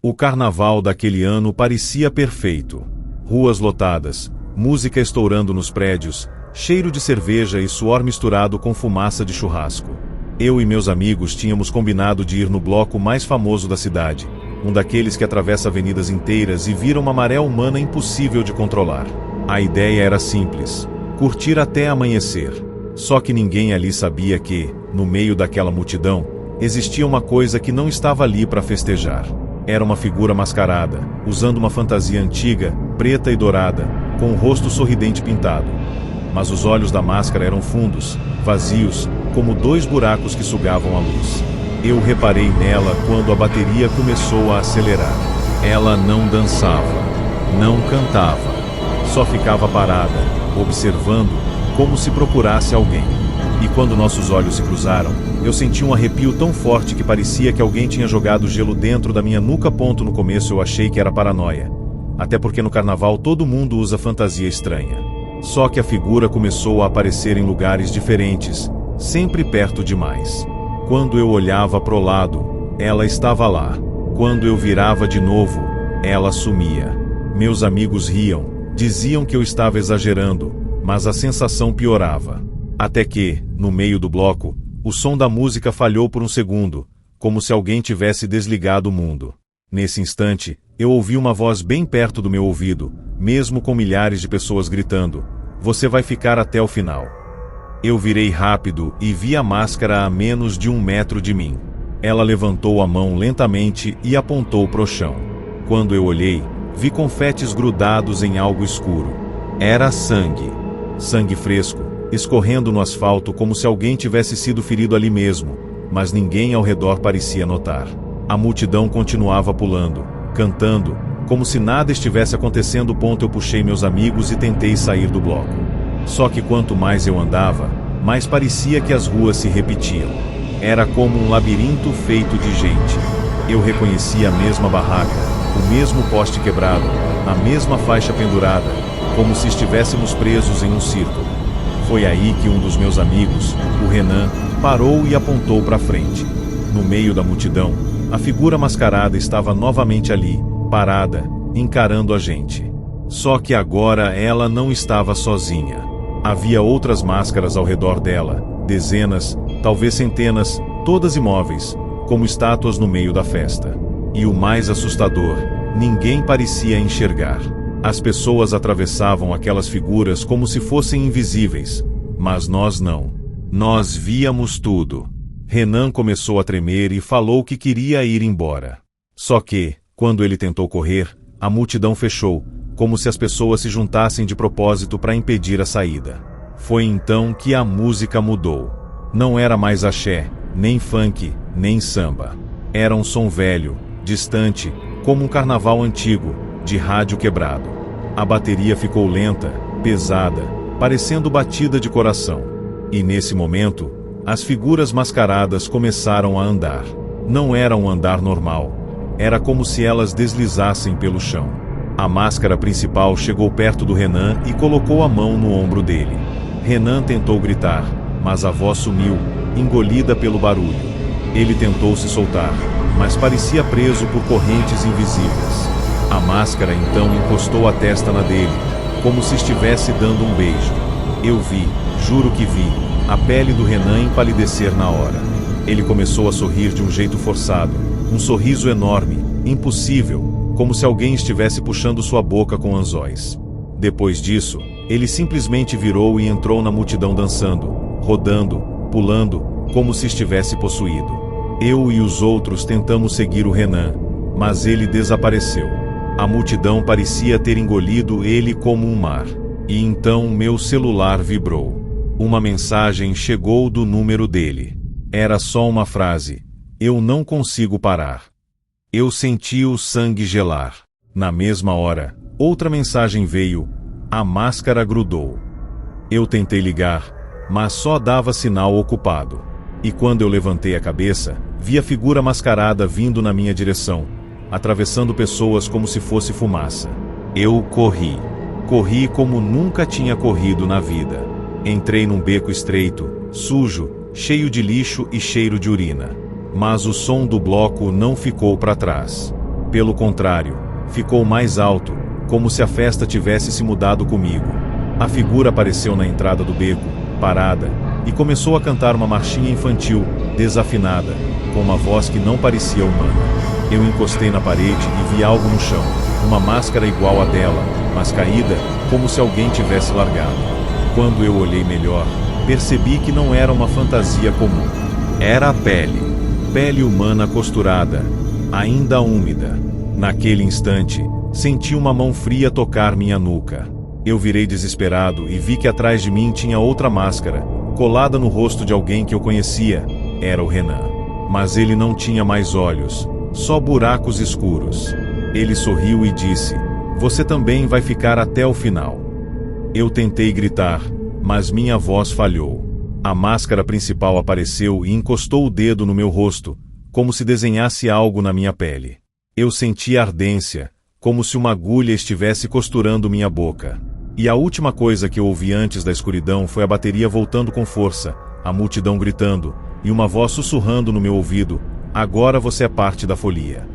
O carnaval daquele ano parecia perfeito. Ruas lotadas, música estourando nos prédios, cheiro de cerveja e suor misturado com fumaça de churrasco. Eu e meus amigos tínhamos combinado de ir no bloco mais famoso da cidade, um daqueles que atravessa avenidas inteiras e vira uma maré humana impossível de controlar. A ideia era simples: curtir até amanhecer. Só que ninguém ali sabia que, no meio daquela multidão, existia uma coisa que não estava ali para festejar. Era uma figura mascarada, usando uma fantasia antiga, preta e dourada, com o rosto sorridente pintado. Mas os olhos da máscara eram fundos, vazios, como dois buracos que sugavam a luz. Eu reparei nela quando a bateria começou a acelerar. Ela não dançava, não cantava, só ficava parada, observando, como se procurasse alguém. E quando nossos olhos se cruzaram, eu senti um arrepio tão forte que parecia que alguém tinha jogado gelo dentro da minha nuca. No começo eu achei que era paranoia, até porque no carnaval todo mundo usa fantasia estranha. Só que a figura começou a aparecer em lugares diferentes, sempre perto demais. Quando eu olhava pro lado, ela estava lá. Quando eu virava de novo, ela sumia. Meus amigos riam, diziam que eu estava exagerando, mas a sensação piorava. Até que, no meio do bloco, o som da música falhou por um segundo, como se alguém tivesse desligado o mundo. Nesse instante, eu ouvi uma voz bem perto do meu ouvido, mesmo com milhares de pessoas gritando: "Você vai ficar até o final." Eu virei rápido e vi a máscara a menos de 1 metro de mim. Ela levantou a mão lentamente e apontou pro chão. Quando eu olhei, vi confetes grudados em algo escuro. Era sangue. Sangue fresco, escorrendo no asfalto como se alguém tivesse sido ferido ali mesmo, mas ninguém ao redor parecia notar. A multidão continuava pulando, cantando, como se nada estivesse acontecendo. Eu puxei meus amigos e tentei sair do bloco. Só que quanto mais eu andava, mais parecia que as ruas se repetiam. Era como um labirinto feito de gente. Eu reconhecia a mesma barraca, o mesmo poste quebrado, a mesma faixa pendurada, como se estivéssemos presos em um círculo. Foi aí que um dos meus amigos, o Renan, parou e apontou para frente. No meio da multidão, a figura mascarada estava novamente ali, parada, encarando a gente. Só que agora ela não estava sozinha. Havia outras máscaras ao redor dela, dezenas, talvez centenas, todas imóveis, como estátuas no meio da festa. E o mais assustador, ninguém parecia enxergar. As pessoas atravessavam aquelas figuras como se fossem invisíveis, mas nós não. Nós víamos tudo. Renan começou a tremer e falou que queria ir embora. Só que, quando ele tentou correr, a multidão fechou, como se as pessoas se juntassem de propósito para impedir a saída. Foi então que a música mudou. Não era mais axé, nem funk, nem samba. Era um som velho, distante, como um carnaval antigo, de rádio quebrado. A bateria ficou lenta, pesada, parecendo batida de coração. E nesse momento, as figuras mascaradas começaram a andar. Não era um andar normal. Era como se elas deslizassem pelo chão. A máscara principal chegou perto do Renan e colocou a mão no ombro dele. Renan tentou gritar, mas a voz sumiu, engolida pelo barulho. Ele tentou se soltar, mas parecia preso por correntes invisíveis. A máscara então encostou a testa na dele, como se estivesse dando um beijo. Eu vi, juro que vi, a pele do Renan empalidecer na hora. Ele começou a sorrir de um jeito forçado, um sorriso enorme, impossível, como se alguém estivesse puxando sua boca com anzóis. Depois disso, ele simplesmente virou e entrou na multidão dançando, rodando, pulando, como se estivesse possuído. Eu e os outros tentamos seguir o Renan, mas ele desapareceu. A multidão parecia ter engolido ele como um mar. E então meu celular vibrou. Uma mensagem chegou do número dele. Era só uma frase: "Eu não consigo parar." Eu senti o sangue gelar. Na mesma hora, outra mensagem veio: "A máscara grudou." Eu tentei ligar, mas só dava sinal ocupado. E quando eu levantei a cabeça, vi a figura mascarada vindo na minha direção, atravessando pessoas como se fosse fumaça. Eu corri. Corri como nunca tinha corrido na vida. Entrei num beco estreito, sujo, cheio de lixo e cheiro de urina. Mas o som do bloco não ficou para trás. Pelo contrário, ficou mais alto, como se a festa tivesse se mudado comigo. A figura apareceu na entrada do beco, parada, e começou a cantar uma marchinha infantil, desafinada, com uma voz que não parecia humana. Eu encostei na parede e vi algo no chão, uma máscara igual à dela, mas caída, como se alguém tivesse largado. Quando eu olhei melhor, percebi que não era uma fantasia comum. Era a pele. Pele humana costurada, ainda úmida. Naquele instante, senti uma mão fria tocar minha nuca. Eu virei desesperado e vi que atrás de mim tinha outra máscara, colada no rosto de alguém que eu conhecia. Era o Renan. Mas ele não tinha mais olhos, só buracos escuros. Ele sorriu e disse: "Você também vai ficar até o final." Eu tentei gritar, mas minha voz falhou. A máscara principal apareceu e encostou o dedo no meu rosto, como se desenhasse algo na minha pele. Eu senti ardência, como se uma agulha estivesse costurando minha boca. E a última coisa que eu ouvi antes da escuridão foi a bateria voltando com força, a multidão gritando, e uma voz sussurrando no meu ouvido: "Agora você é parte da folia."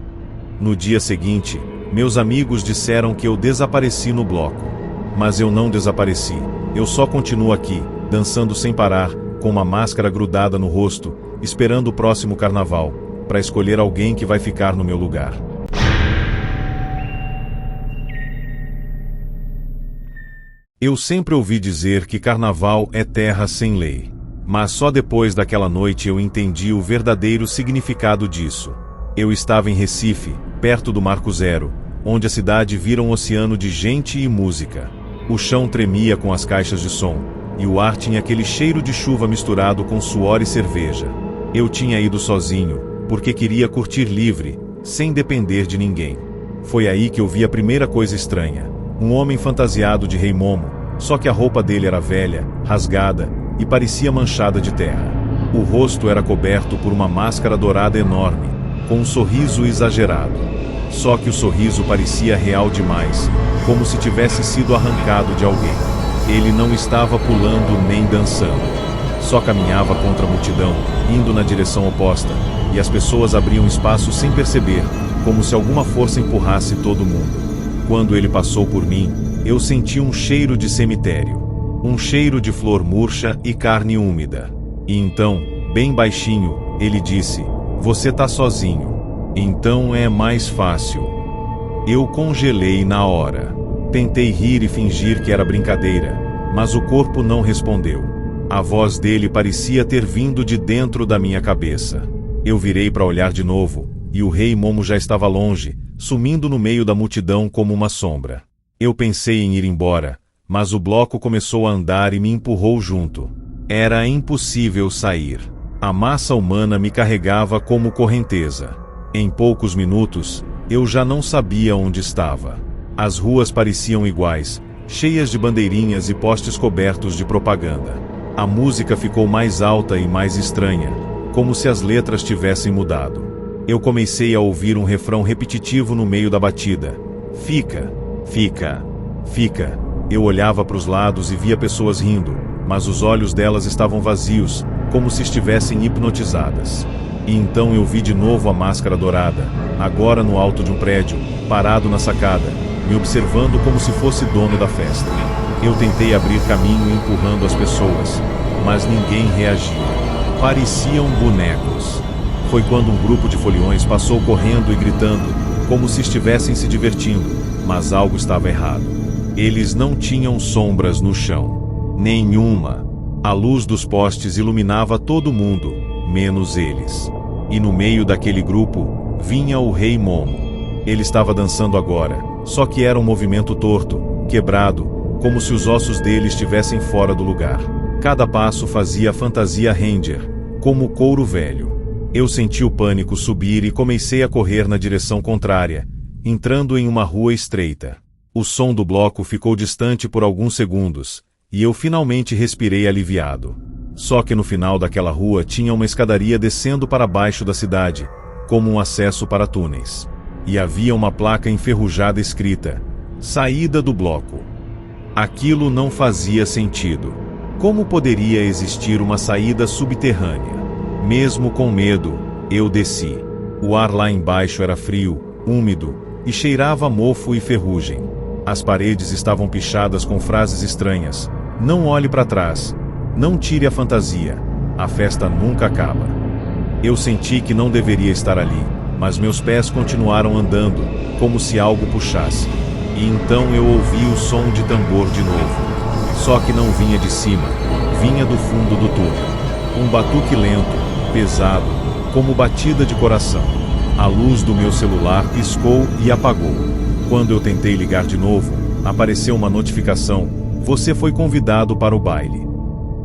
No dia seguinte, meus amigos disseram que eu desapareci no bloco. Mas eu não desapareci, eu só continuo aqui, dançando sem parar, com uma máscara grudada no rosto, esperando o próximo carnaval, para escolher alguém que vai ficar no meu lugar. Eu sempre ouvi dizer que carnaval é terra sem lei. Mas só depois daquela noite eu entendi o verdadeiro significado disso. Eu estava em Recife, perto do Marco Zero, onde a cidade vira um oceano de gente e música. O chão tremia com as caixas de som, e o ar tinha aquele cheiro de chuva misturado com suor e cerveja. Eu tinha ido sozinho, porque queria curtir livre, sem depender de ninguém. Foi aí que eu vi a primeira coisa estranha. Um homem fantasiado de Rei Momo, só que a roupa dele era velha, rasgada, e parecia manchada de terra. O rosto era coberto por uma máscara dourada enorme, com um sorriso exagerado. Só que o sorriso parecia real demais, como se tivesse sido arrancado de alguém. Ele não estava pulando nem dançando. Só caminhava contra a multidão, indo na direção oposta, e as pessoas abriam espaço sem perceber, como se alguma força empurrasse todo mundo. Quando ele passou por mim, eu senti um cheiro de cemitério. Um cheiro de flor murcha e carne úmida. E então, bem baixinho, ele disse: "Você tá sozinho. Então é mais fácil." Eu congelei na hora. Tentei rir e fingir que era brincadeira, mas o corpo não respondeu. A voz dele parecia ter vindo de dentro da minha cabeça. Eu virei para olhar de novo, e o Rei Momo já estava longe, sumindo no meio da multidão como uma sombra. Eu pensei em ir embora, mas o bloco começou a andar e me empurrou junto. Era impossível sair. A massa humana me carregava como correnteza. Em poucos minutos, eu já não sabia onde estava. As ruas pareciam iguais, cheias de bandeirinhas e postes cobertos de propaganda. A música ficou mais alta e mais estranha, como se as letras tivessem mudado. Eu comecei a ouvir um refrão repetitivo no meio da batida: "Fica, fica, fica." Eu olhava para os lados e via pessoas rindo, mas os olhos delas estavam vazios, como se estivessem hipnotizadas. E então eu vi de novo a máscara dourada, agora no alto de um prédio, parado na sacada, me observando como se fosse dono da festa. Eu tentei abrir caminho empurrando as pessoas, mas ninguém reagia. Pareciam bonecos. Foi quando um grupo de foliões passou correndo e gritando, como se estivessem se divertindo, mas algo estava errado. Eles não tinham sombras no chão. Nenhuma. A luz dos postes iluminava todo mundo, menos eles. E no meio daquele grupo, vinha o Rei Momo. Ele estava dançando agora, só que era um movimento torto, quebrado, como se os ossos dele estivessem fora do lugar. Cada passo fazia a fantasia Ranger, como couro velho. Eu senti o pânico subir e comecei a correr na direção contrária, entrando em uma rua estreita. O som do bloco ficou distante por alguns segundos, e eu finalmente respirei aliviado. Só que no final daquela rua tinha uma escadaria descendo para baixo da cidade, como um acesso para túneis. E havia uma placa enferrujada escrita: Saída do bloco. Aquilo não fazia sentido. Como poderia existir uma saída subterrânea? Mesmo com medo, eu desci. O ar lá embaixo era frio, úmido, e cheirava a mofo e ferrugem. As paredes estavam pichadas com frases estranhas. Não olhe para trás. Não tire a fantasia. A festa nunca acaba. Eu senti que não deveria estar ali, mas meus pés continuaram andando, como se algo puxasse. E então eu ouvi o som de tambor de novo. Só que não vinha de cima, vinha do fundo do túnel. Um batuque lento, pesado, como batida de coração. A luz do meu celular piscou e apagou. Quando eu tentei ligar de novo, apareceu uma notificação: você foi convidado para o baile.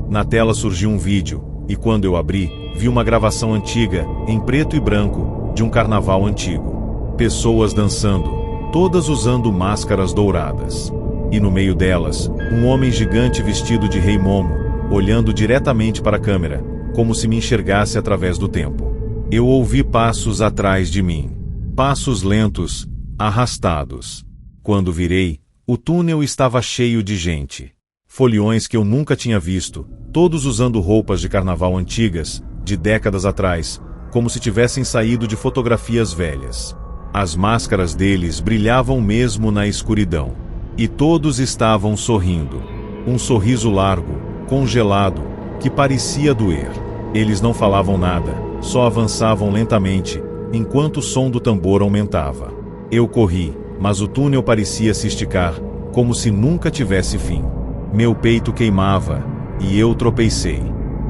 Na tela surgiu um vídeo, e quando eu abri, vi uma gravação antiga, em preto e branco, de um carnaval antigo. Pessoas dançando, todas usando máscaras douradas. E no meio delas, um homem gigante vestido de Rei Momo, olhando diretamente para a câmera, como se me enxergasse através do tempo. Eu ouvi passos atrás de mim. Passos lentos, arrastados. Quando virei, o túnel estava cheio de gente. Foliões que eu nunca tinha visto, todos usando roupas de carnaval antigas, de décadas atrás, como se tivessem saído de fotografias velhas. As máscaras deles brilhavam mesmo na escuridão. E todos estavam sorrindo. Um sorriso largo, congelado, que parecia doer. Eles não falavam nada, só avançavam lentamente, enquanto o som do tambor aumentava. Eu corri, mas o túnel parecia se esticar, como se nunca tivesse fim. Meu peito queimava, e eu tropecei.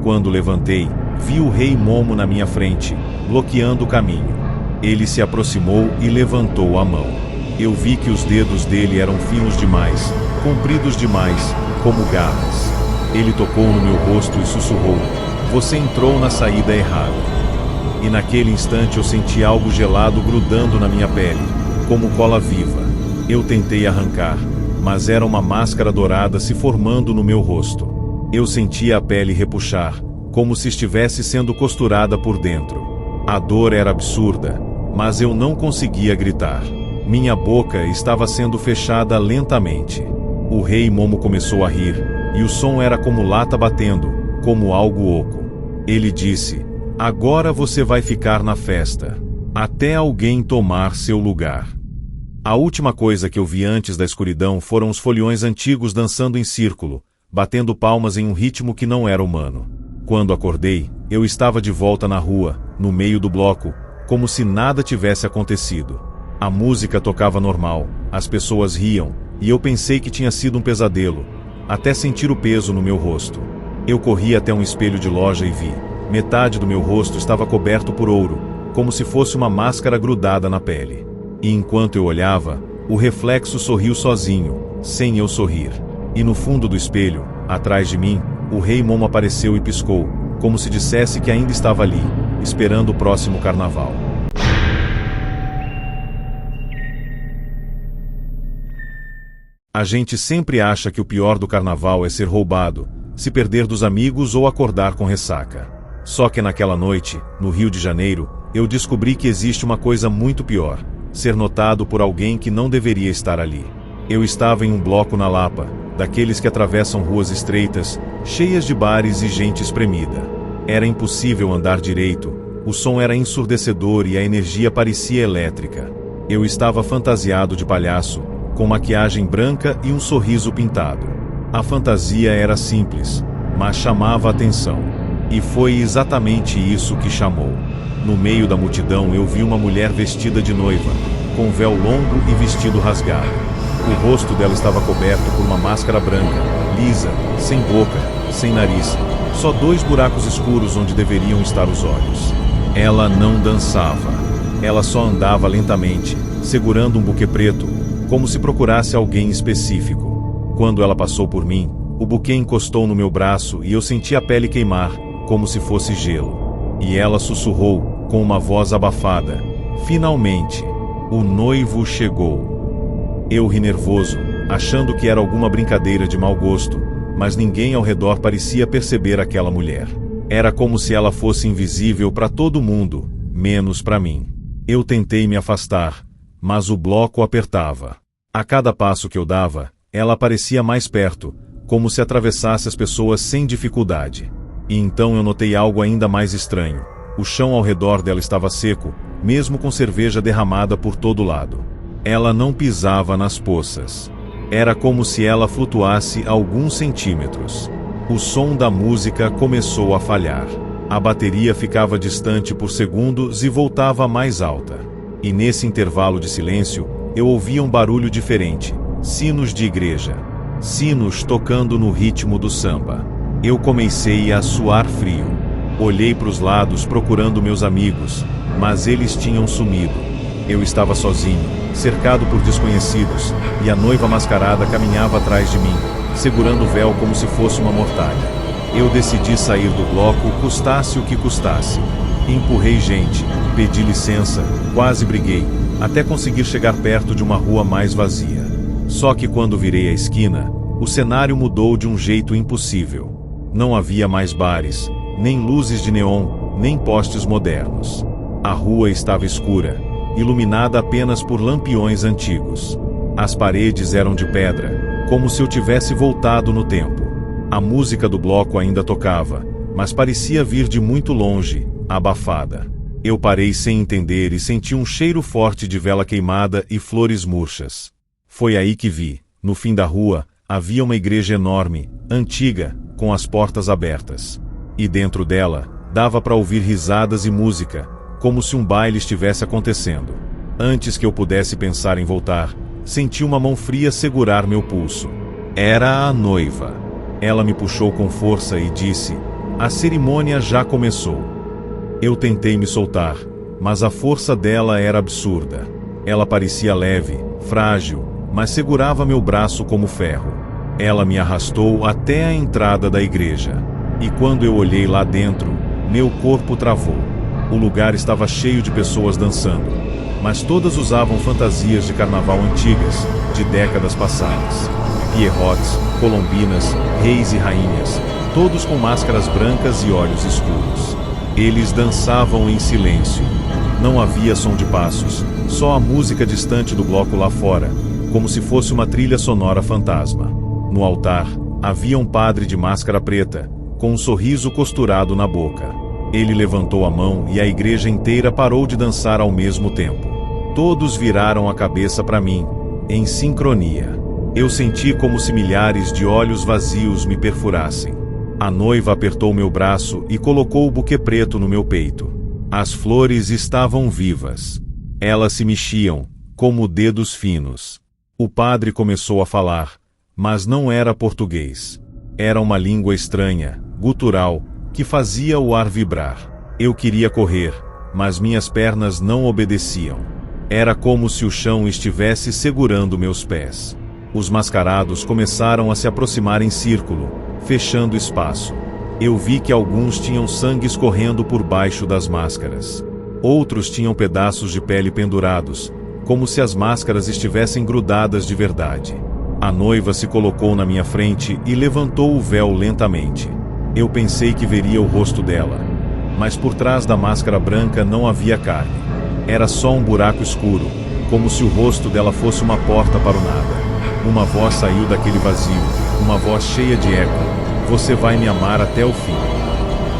Quando levantei, vi o Rei Momo na minha frente, bloqueando o caminho. Ele se aproximou e levantou a mão. Eu vi que os dedos dele eram finos demais, compridos demais, como garras. Ele tocou no meu rosto e sussurrou: você entrou na saída errada. E naquele instante eu senti algo gelado grudando na minha pele, como cola viva. Eu tentei arrancar, mas era uma máscara dourada se formando no meu rosto. Eu sentia a pele repuxar, como se estivesse sendo costurada por dentro. A dor era absurda, mas eu não conseguia gritar. Minha boca estava sendo fechada lentamente. O Rei Momo começou a rir, e o som era como lata batendo, como algo oco. Ele disse: agora você vai ficar na festa, até alguém tomar seu lugar. A última coisa que eu vi antes da escuridão foram os foliões antigos dançando em círculo, batendo palmas em um ritmo que não era humano. Quando acordei, eu estava de volta na rua, no meio do bloco, como se nada tivesse acontecido. A música tocava normal, as pessoas riam, e eu pensei que tinha sido um pesadelo, até sentir o peso no meu rosto. Eu corri até um espelho de loja e vi: metade do meu rosto estava coberto por ouro, como se fosse uma máscara grudada na pele. E enquanto eu olhava, o reflexo sorriu sozinho, sem eu sorrir. E no fundo do espelho, atrás de mim, o Rei Momo apareceu e piscou, como se dissesse que ainda estava ali, esperando o próximo carnaval. A gente sempre acha que o pior do carnaval é ser roubado, se perder dos amigos ou acordar com ressaca. Só que naquela noite, no Rio de Janeiro, eu descobri que existe uma coisa muito pior: ser notado por alguém que não deveria estar ali. Eu estava em um bloco na Lapa, daqueles que atravessam ruas estreitas, cheias de bares e gente espremida. Era impossível andar direito, o som era ensurdecedor e a energia parecia elétrica. Eu estava fantasiado de palhaço, com maquiagem branca e um sorriso pintado. A fantasia era simples, mas chamava a atenção. E foi exatamente isso que chamou. No meio da multidão eu vi uma mulher vestida de noiva, com véu longo e vestido rasgado. O rosto dela estava coberto por uma máscara branca, lisa, sem boca, sem nariz, só 2 buracos escuros onde deveriam estar os olhos. Ela não dançava. Ela só andava lentamente, segurando um buquê preto, como se procurasse alguém específico. Quando ela passou por mim, o buquê encostou no meu braço e eu senti a pele queimar, como se fosse gelo. E ela sussurrou, com uma voz abafada: finalmente, o noivo chegou. Eu ri nervoso, achando que era alguma brincadeira de mau gosto, mas ninguém ao redor parecia perceber aquela mulher. Era como se ela fosse invisível para todo mundo, menos para mim. Eu tentei me afastar, mas o bloco apertava. A cada passo que eu dava, ela aparecia mais perto, como se atravessasse as pessoas sem dificuldade. E então eu notei algo ainda mais estranho. O chão ao redor dela estava seco, mesmo com cerveja derramada por todo lado. Ela não pisava nas poças. Era como se ela flutuasse alguns centímetros. O som da música começou a falhar. A bateria ficava distante por segundos e voltava mais alta. E nesse intervalo de silêncio, eu ouvia um barulho diferente. Sinos de igreja. Sinos tocando no ritmo do samba. Eu comecei a suar frio. Olhei para os lados procurando meus amigos, mas eles tinham sumido. Eu estava sozinho, cercado por desconhecidos, e a noiva mascarada caminhava atrás de mim, segurando o véu como se fosse uma mortalha. Eu decidi sair do bloco, custasse o que custasse. Empurrei gente, pedi licença, quase briguei, até conseguir chegar perto de uma rua mais vazia. Só que quando virei a esquina, o cenário mudou de um jeito impossível. Não havia mais bares, nem luzes de neon, nem postes modernos. A rua estava escura, iluminada apenas por lampiões antigos. As paredes eram de pedra, como se eu tivesse voltado no tempo. A música do bloco ainda tocava, mas parecia vir de muito longe, abafada. Eu parei sem entender e senti um cheiro forte de vela queimada e flores murchas. Foi aí que vi, no fim da rua, havia uma igreja enorme, antiga, com as portas abertas. E dentro dela, dava para ouvir risadas e música, como se um baile estivesse acontecendo. Antes que eu pudesse pensar em voltar, senti uma mão fria segurar meu pulso. Era a noiva. Ela me puxou com força e disse: "A cerimônia já começou." Eu tentei me soltar, mas a força dela era absurda. Ela parecia leve, frágil, mas segurava meu braço como ferro. Ela me arrastou até a entrada da igreja. E quando eu olhei lá dentro, meu corpo travou. O lugar estava cheio de pessoas dançando, mas todas usavam fantasias de carnaval antigas, de décadas passadas. Pierrots, colombinas, reis e rainhas, todos com máscaras brancas e olhos escuros. Eles dançavam em silêncio. Não havia som de passos, só a música distante do bloco lá fora, como se fosse uma trilha sonora fantasma. No altar, havia um padre de máscara preta, com um sorriso costurado na boca. Ele levantou a mão e a igreja inteira parou de dançar ao mesmo tempo. Todos viraram a cabeça para mim, em sincronia. Eu senti como se milhares de olhos vazios me perfurassem. A noiva apertou meu braço e colocou o buquê preto no meu peito. As flores estavam vivas. Elas se mexiam, como dedos finos. O padre começou a falar, mas não era português. Era uma língua estranha, gutural, que fazia o ar vibrar. Eu queria correr, mas minhas pernas não obedeciam. Era como se o chão estivesse segurando meus pés. Os mascarados começaram a se aproximar em círculo, fechando espaço. Eu vi que alguns tinham sangue escorrendo por baixo das máscaras. Outros tinham pedaços de pele pendurados, como se as máscaras estivessem grudadas de verdade. A noiva se colocou na minha frente e levantou o véu lentamente. Eu pensei que veria o rosto dela, mas por trás da máscara branca não havia carne. Era só um buraco escuro, como se o rosto dela fosse uma porta para o nada. Uma voz saiu daquele vazio, uma voz cheia de eco: "Você vai me amar até o fim."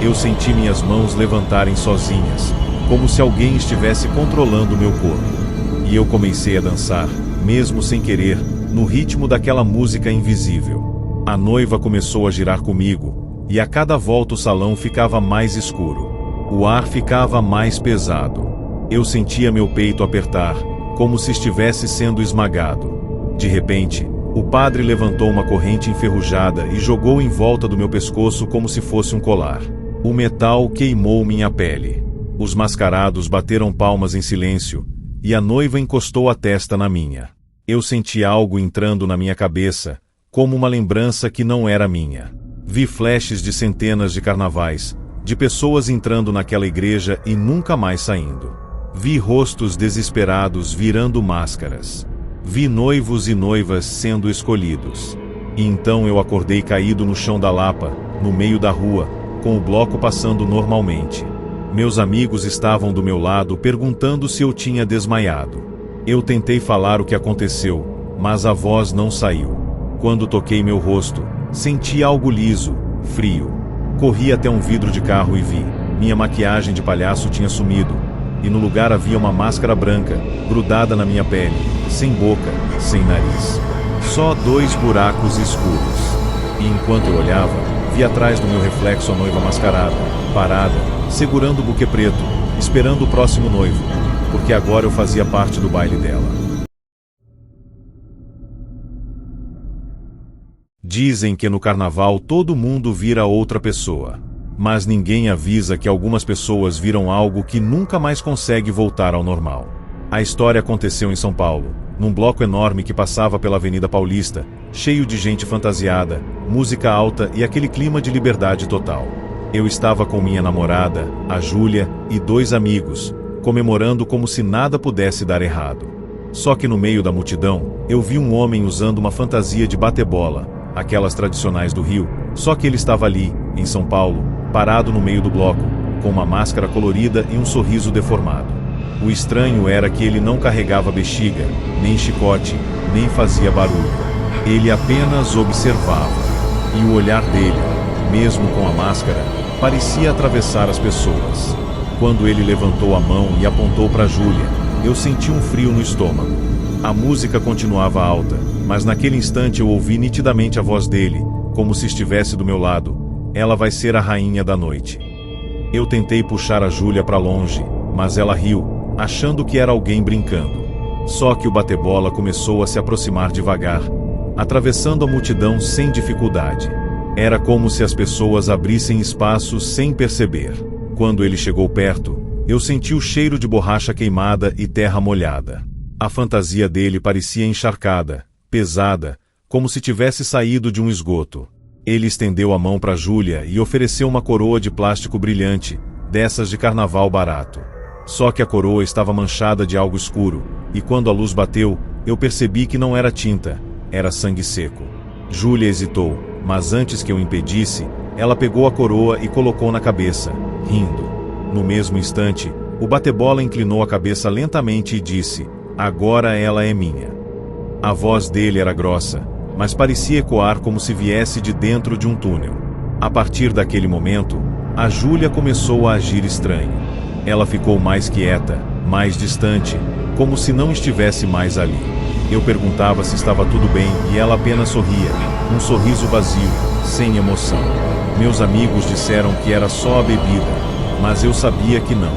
Eu senti minhas mãos levantarem sozinhas, como se alguém estivesse controlando meu corpo. E eu comecei a dançar, mesmo sem querer, no ritmo daquela música invisível. A noiva começou a girar comigo, e a cada volta o salão ficava mais escuro. O ar ficava mais pesado. Eu sentia meu peito apertar, como se estivesse sendo esmagado. De repente, o padre levantou uma corrente enferrujada e jogou em volta do meu pescoço como se fosse um colar. O metal queimou minha pele. Os mascarados bateram palmas em silêncio, e a noiva encostou a testa na minha. Eu senti algo entrando na minha cabeça, como uma lembrança que não era minha. Vi flashes de centenas de carnavais, de pessoas entrando naquela igreja e nunca mais saindo. Vi rostos desesperados virando máscaras. Vi noivos e noivas sendo escolhidos. E então eu acordei caído no chão da Lapa, no meio da rua, com o bloco passando normalmente. Meus amigos estavam do meu lado perguntando se eu tinha desmaiado. Eu tentei falar o que aconteceu, mas a voz não saiu. Quando toquei meu rosto, senti algo liso, frio. Corri até um vidro de carro e vi. Minha maquiagem de palhaço tinha sumido, e no lugar havia uma máscara branca, grudada na minha pele, sem boca, sem nariz. Só 2 buracos escuros. E enquanto eu olhava, vi atrás do meu reflexo a noiva mascarada, parada, segurando o buquê preto, esperando o próximo noivo, porque agora eu fazia parte do baile dela. Dizem que no carnaval todo mundo vira outra pessoa. Mas ninguém avisa que algumas pessoas viram algo que nunca mais consegue voltar ao normal. A história aconteceu em São Paulo, num bloco enorme que passava pela Avenida Paulista, cheio de gente fantasiada, música alta e aquele clima de liberdade total. Eu estava com minha namorada, a Júlia, e 2 amigos, comemorando como se nada pudesse dar errado. Só que no meio da multidão, eu vi um homem usando uma fantasia de bate-bola, aquelas tradicionais do Rio, só que ele estava ali, em São Paulo, parado no meio do bloco, com uma máscara colorida e um sorriso deformado. O estranho era que ele não carregava bexiga, nem chicote, nem fazia barulho. Ele apenas observava. E o olhar dele, mesmo com a máscara, parecia atravessar as pessoas. Quando ele levantou a mão e apontou para Júlia, eu senti um frio no estômago. A música continuava alta, mas naquele instante eu ouvi nitidamente a voz dele, como se estivesse do meu lado. Ela vai ser a rainha da noite. Eu tentei puxar a Júlia para longe, mas ela riu, achando que era alguém brincando. Só que o bate-bola começou a se aproximar devagar, atravessando a multidão sem dificuldade. Era como se as pessoas abrissem espaço sem perceber. Quando ele chegou perto, eu senti o cheiro de borracha queimada e terra molhada. A fantasia dele parecia encharcada, pesada, como se tivesse saído de um esgoto. Ele estendeu a mão para Júlia e ofereceu uma coroa de plástico brilhante, dessas de carnaval barato. Só que a coroa estava manchada de algo escuro, e quando a luz bateu, eu percebi que não era tinta, era sangue seco. Júlia hesitou, mas antes que eu impedisse, ela pegou a coroa e colocou na cabeça, rindo. No mesmo instante, o bate-bola inclinou a cabeça lentamente e disse: "Agora ela é minha." A voz dele era grossa, mas parecia ecoar como se viesse de dentro de um túnel. A partir daquele momento, a Júlia começou a agir estranho. Ela ficou mais quieta, mais distante, como se não estivesse mais ali. Eu perguntava se estava tudo bem e ela apenas sorria, um sorriso vazio, sem emoção. Meus amigos disseram que era só a bebida, mas eu sabia que não.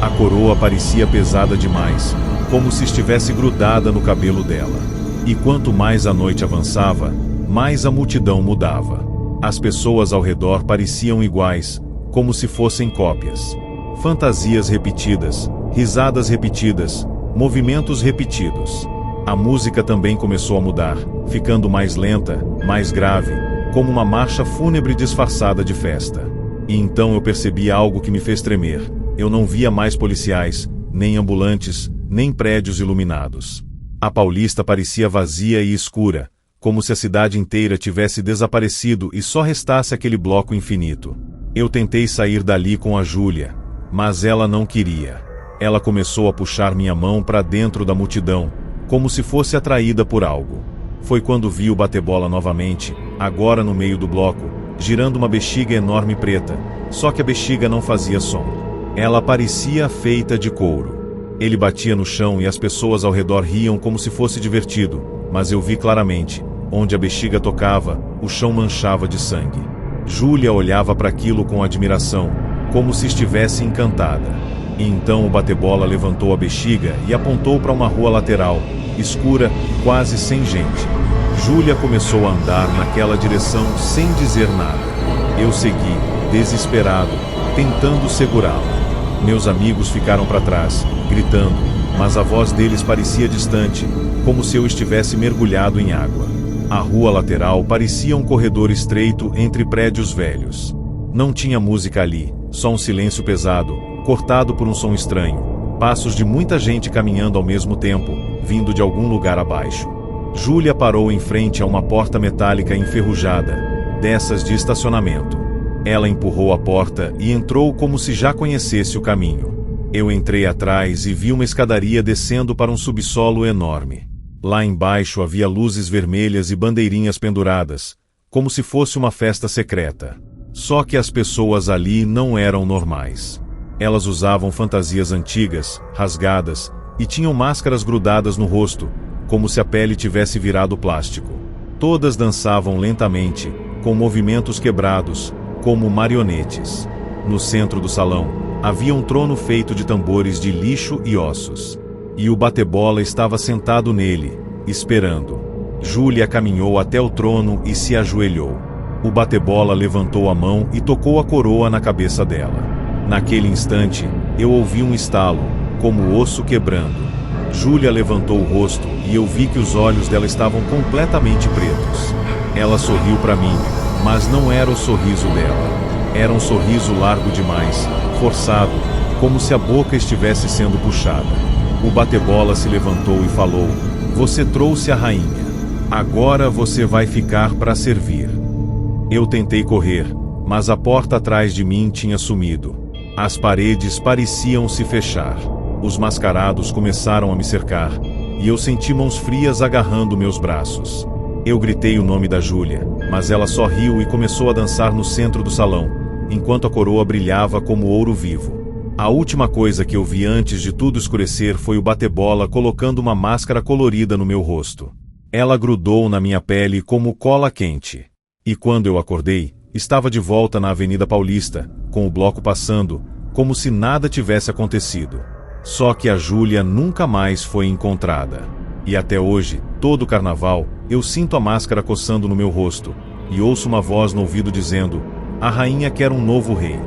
A coroa parecia pesada demais, como se estivesse grudada no cabelo dela. E quanto mais a noite avançava, mais a multidão mudava. As pessoas ao redor pareciam iguais, como se fossem cópias. Fantasias repetidas, risadas repetidas, movimentos repetidos. A música também começou a mudar, ficando mais lenta, mais grave, como uma marcha fúnebre disfarçada de festa. E então eu percebi algo que me fez tremer. Eu não via mais policiais, nem ambulantes, nem prédios iluminados. A Paulista parecia vazia e escura, como se a cidade inteira tivesse desaparecido e só restasse aquele bloco infinito. Eu tentei sair dali com a Júlia, mas ela não queria. Ela começou a puxar minha mão para dentro da multidão, como se fosse atraída por algo. Foi quando vi o bate-bola novamente, agora no meio do bloco, girando uma bexiga enorme preta, só que a bexiga não fazia som. Ela parecia feita de couro. Ele batia no chão e as pessoas ao redor riam como se fosse divertido, mas eu vi claramente, onde a bexiga tocava, o chão manchava de sangue. Júlia olhava para aquilo com admiração, como se estivesse encantada. E então o bate-bola levantou a bexiga e apontou para uma rua lateral, escura, quase sem gente. Júlia começou a andar naquela direção sem dizer nada. Eu segui, desesperado, tentando segurá-la. Meus amigos ficaram para trás, gritando, mas a voz deles parecia distante, como se eu estivesse mergulhado em água. A rua lateral parecia um corredor estreito entre prédios velhos. Não tinha música ali, só um silêncio pesado, cortado por um som estranho, passos de muita gente caminhando ao mesmo tempo, vindo de algum lugar abaixo. Júlia parou em frente a uma porta metálica enferrujada, dessas de estacionamento. Ela empurrou a porta e entrou como se já conhecesse o caminho. Eu entrei atrás e vi uma escadaria descendo para um subsolo enorme. Lá embaixo havia luzes vermelhas e bandeirinhas penduradas, como se fosse uma festa secreta. Só que as pessoas ali não eram normais. Elas usavam fantasias antigas, rasgadas, e tinham máscaras grudadas no rosto, como se a pele tivesse virado plástico. Todas dançavam lentamente, com movimentos quebrados, como marionetes. No centro do salão, havia um trono feito de tambores de lixo e ossos. E o bate-bola estava sentado nele, esperando. Júlia caminhou até o trono e se ajoelhou. O bate-bola levantou a mão e tocou a coroa na cabeça dela. Naquele instante, eu ouvi um estalo, como o osso quebrando. Júlia levantou o rosto e eu vi que os olhos dela estavam completamente pretos. Ela sorriu para mim, mas não era o sorriso dela. Era um sorriso largo demais, forçado, como se a boca estivesse sendo puxada. O bate-bola se levantou e falou: "Você trouxe a rainha. Agora você vai ficar para servir." Eu tentei correr, mas a porta atrás de mim tinha sumido. As paredes pareciam se fechar. Os mascarados começaram a me cercar, e eu senti mãos frias agarrando meus braços. Eu gritei o nome da Júlia, mas ela só riu e começou a dançar no centro do salão, enquanto a coroa brilhava como ouro vivo. A última coisa que eu vi antes de tudo escurecer foi o bate-bola colocando uma máscara colorida no meu rosto. Ela grudou na minha pele como cola quente. E quando eu acordei, estava de volta na Avenida Paulista, com o bloco passando, como se nada tivesse acontecido. Só que a Júlia nunca mais foi encontrada. E até hoje, todo carnaval, eu sinto a máscara coçando no meu rosto, e ouço uma voz no ouvido dizendo: "A rainha quer um novo rei."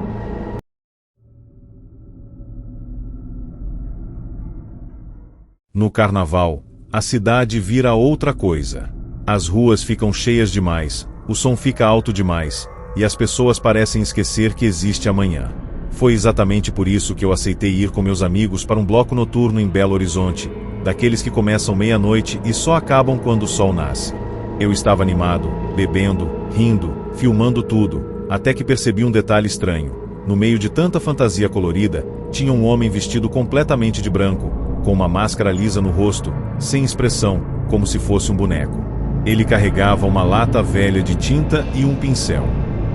No carnaval, a cidade vira outra coisa. As ruas ficam cheias demais, o som fica alto demais, e as pessoas parecem esquecer que existe amanhã. Foi exatamente por isso que eu aceitei ir com meus amigos para um bloco noturno em Belo Horizonte, daqueles que começam meia-noite e só acabam quando o sol nasce. Eu estava animado, bebendo, rindo, filmando tudo, até que percebi um detalhe estranho. No meio de tanta fantasia colorida, tinha um homem vestido completamente de branco, com uma máscara lisa no rosto, sem expressão, como se fosse um boneco. Ele carregava uma lata velha de tinta e um pincel.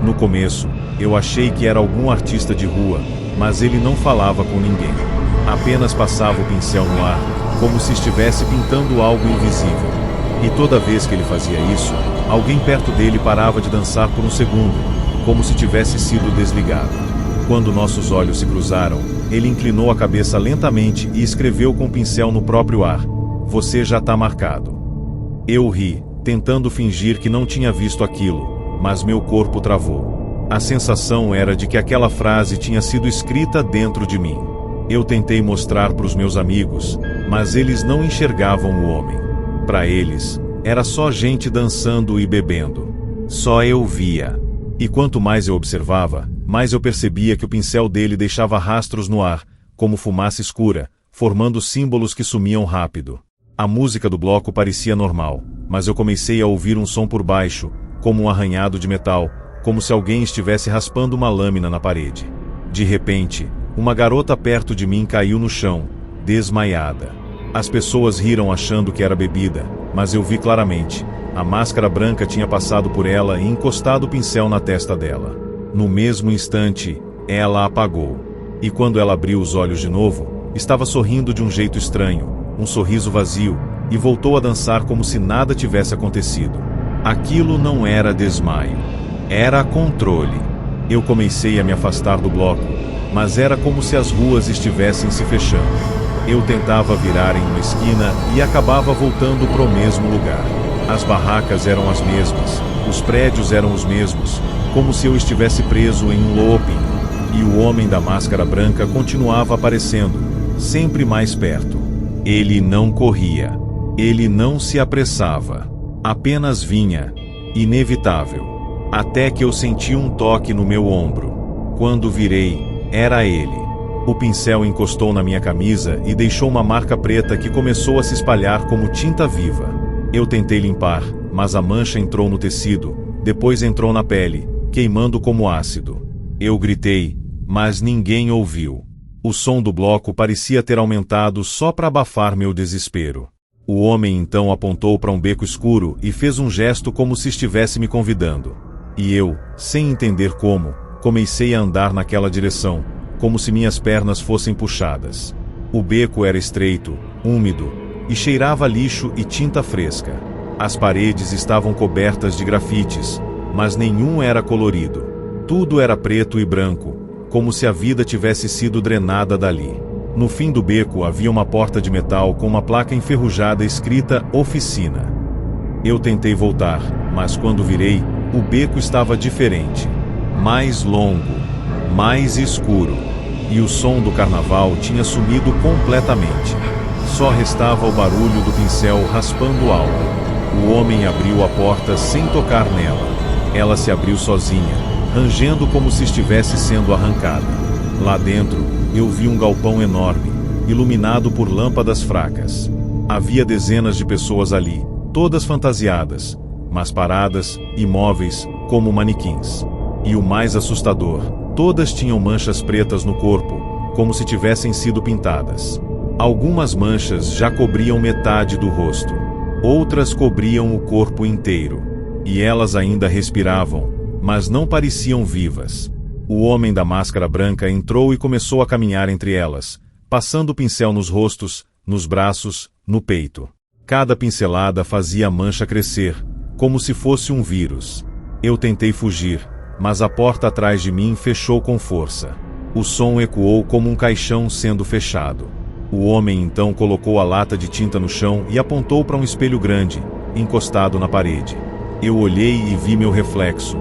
No começo, eu achei que era algum artista de rua, mas ele não falava com ninguém. Apenas passava o pincel no ar, como se estivesse pintando algo invisível. E toda vez que ele fazia isso, alguém perto dele parava de dançar por um segundo, como se tivesse sido desligado. Quando nossos olhos se cruzaram, ele inclinou a cabeça lentamente e escreveu com o pincel no próprio ar: "Você já tá marcado." Eu ri, tentando fingir que não tinha visto aquilo, mas meu corpo travou. A sensação era de que aquela frase tinha sido escrita dentro de mim. Eu tentei mostrar para os meus amigos, mas eles não enxergavam o homem. Para eles, era só gente dançando e bebendo. Só eu via. E quanto mais eu observava, mais eu percebia que o pincel dele deixava rastros no ar, como fumaça escura, formando símbolos que sumiam rápido. A música do bloco parecia normal, mas eu comecei a ouvir um som por baixo, como um arranhado de metal, como se alguém estivesse raspando uma lâmina na parede. De repente, uma garota perto de mim caiu no chão, desmaiada. As pessoas riram achando que era bebida, mas eu vi claramente. A máscara branca tinha passado por ela e encostado o pincel na testa dela. No mesmo instante, ela apagou. E quando ela abriu os olhos de novo, estava sorrindo de um jeito estranho, um sorriso vazio, e voltou a dançar como se nada tivesse acontecido. Aquilo não era desmaio. Era controle. Eu comecei a me afastar do bloco, mas era como se as ruas estivessem se fechando. Eu tentava virar em uma esquina e acabava voltando para o mesmo lugar. As barracas eram as mesmas, os prédios eram os mesmos, como se eu estivesse preso em um looping. E o homem da máscara branca continuava aparecendo, sempre mais perto. Ele não corria. Ele não se apressava. Apenas vinha, inevitável. Até que eu senti um toque no meu ombro. Quando virei, era ele. O pincel encostou na minha camisa e deixou uma marca preta que começou a se espalhar como tinta viva. Eu tentei limpar, mas a mancha entrou no tecido, depois entrou na pele, queimando como ácido. Eu gritei, mas ninguém ouviu. O som do bloco parecia ter aumentado só para abafar meu desespero. O homem então apontou para um beco escuro e fez um gesto como se estivesse me convidando. E eu, sem entender como, comecei a andar naquela direção, como se minhas pernas fossem puxadas. O beco era estreito, úmido, e cheirava a lixo e tinta fresca. As paredes estavam cobertas de grafites, mas nenhum era colorido. Tudo era preto e branco, como se a vida tivesse sido drenada dali. No fim do beco havia uma porta de metal com uma placa enferrujada escrita Oficina. Eu tentei voltar, mas quando virei, o beco estava diferente. Mais longo, mais escuro, e o som do carnaval tinha sumido completamente. Só restava o barulho do pincel raspando algo. O homem abriu a porta sem tocar nela. Ela se abriu sozinha, rangendo como se estivesse sendo arrancada. Lá dentro, eu vi um galpão enorme, iluminado por lâmpadas fracas. Havia dezenas de pessoas ali, todas fantasiadas, mas paradas, imóveis, como manequins. E o mais assustador, todas tinham manchas pretas no corpo, como se tivessem sido pintadas. Algumas manchas já cobriam metade do rosto. Outras cobriam o corpo inteiro. E elas ainda respiravam, mas não pareciam vivas. O homem da máscara branca entrou e começou a caminhar entre elas, passando o pincel nos rostos, nos braços, no peito. Cada pincelada fazia a mancha crescer, como se fosse um vírus. Eu tentei fugir, mas a porta atrás de mim fechou com força. O som ecoou como um caixão sendo fechado. O homem então colocou a lata de tinta no chão e apontou para um espelho grande, encostado na parede. Eu olhei e vi meu reflexo,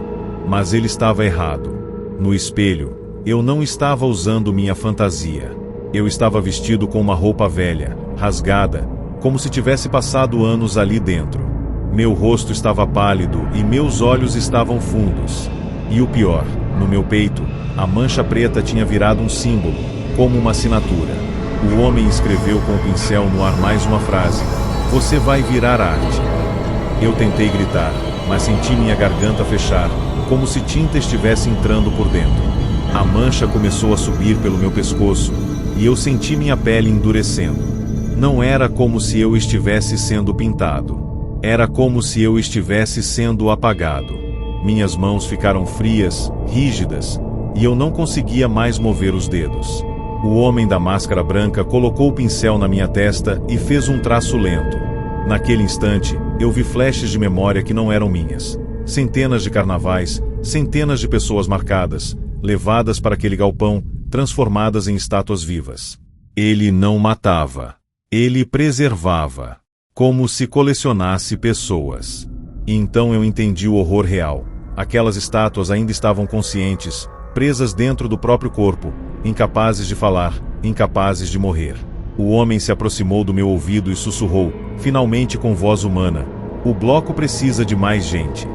mas ele estava errado. No espelho, eu não estava usando minha fantasia. Eu estava vestido com uma roupa velha, rasgada, como se tivesse passado anos ali dentro. Meu rosto estava pálido e meus olhos estavam fundos. E o pior, no meu peito, a mancha preta tinha virado um símbolo, como uma assinatura. O homem escreveu com o pincel no ar mais uma frase: "Você vai virar arte." Eu tentei gritar, mas senti minha garganta fechar, como se tinta estivesse entrando por dentro. A mancha começou a subir pelo meu pescoço, e eu senti minha pele endurecendo. Não era como se eu estivesse sendo pintado. Era como se eu estivesse sendo apagado. Minhas mãos ficaram frias, rígidas, e eu não conseguia mais mover os dedos. O homem da máscara branca colocou o pincel na minha testa e fez um traço lento. Naquele instante, eu vi flashes de memória que não eram minhas. Centenas de carnavais, centenas de pessoas marcadas, levadas para aquele galpão, transformadas em estátuas vivas. Ele não matava. Ele preservava. Como se colecionasse pessoas. E então eu entendi o horror real. Aquelas estátuas ainda estavam conscientes, presas dentro do próprio corpo, incapazes de falar, incapazes de morrer. O homem se aproximou do meu ouvido e sussurrou, finalmente com voz humana: "O bloco precisa de mais gente."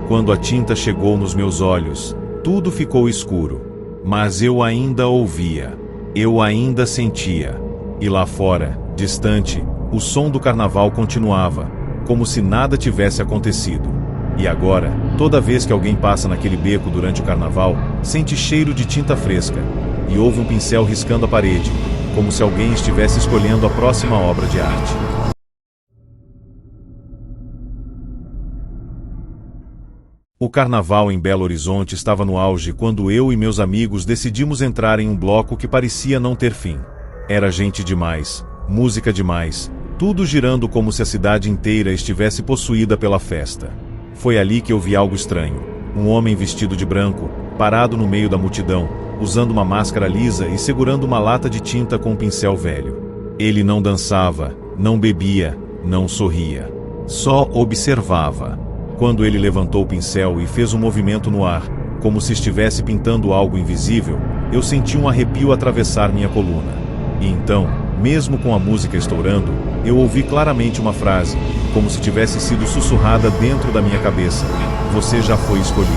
Quando a tinta chegou nos meus olhos, tudo ficou escuro. Mas eu ainda ouvia. Eu ainda sentia. E lá fora, distante, o som do carnaval continuava, como se nada tivesse acontecido. E agora, toda vez que alguém passa naquele beco durante o carnaval, sente cheiro de tinta fresca, e ouve um pincel riscando a parede, como se alguém estivesse escolhendo a próxima obra de arte. O carnaval em Belo Horizonte estava no auge quando eu e meus amigos decidimos entrar em um bloco que parecia não ter fim. Era gente demais, música demais, tudo girando como se a cidade inteira estivesse possuída pela festa. Foi ali que eu vi algo estranho. Um homem vestido de branco, parado no meio da multidão, usando uma máscara lisa e segurando uma lata de tinta com um pincel velho. Ele não dançava, não bebia, não sorria. Só observava. Quando ele levantou o pincel e fez um movimento no ar, como se estivesse pintando algo invisível, eu senti um arrepio atravessar minha coluna. E então, mesmo com a música estourando, eu ouvi claramente uma frase, como se tivesse sido sussurrada dentro da minha cabeça: "Você já foi escolhido."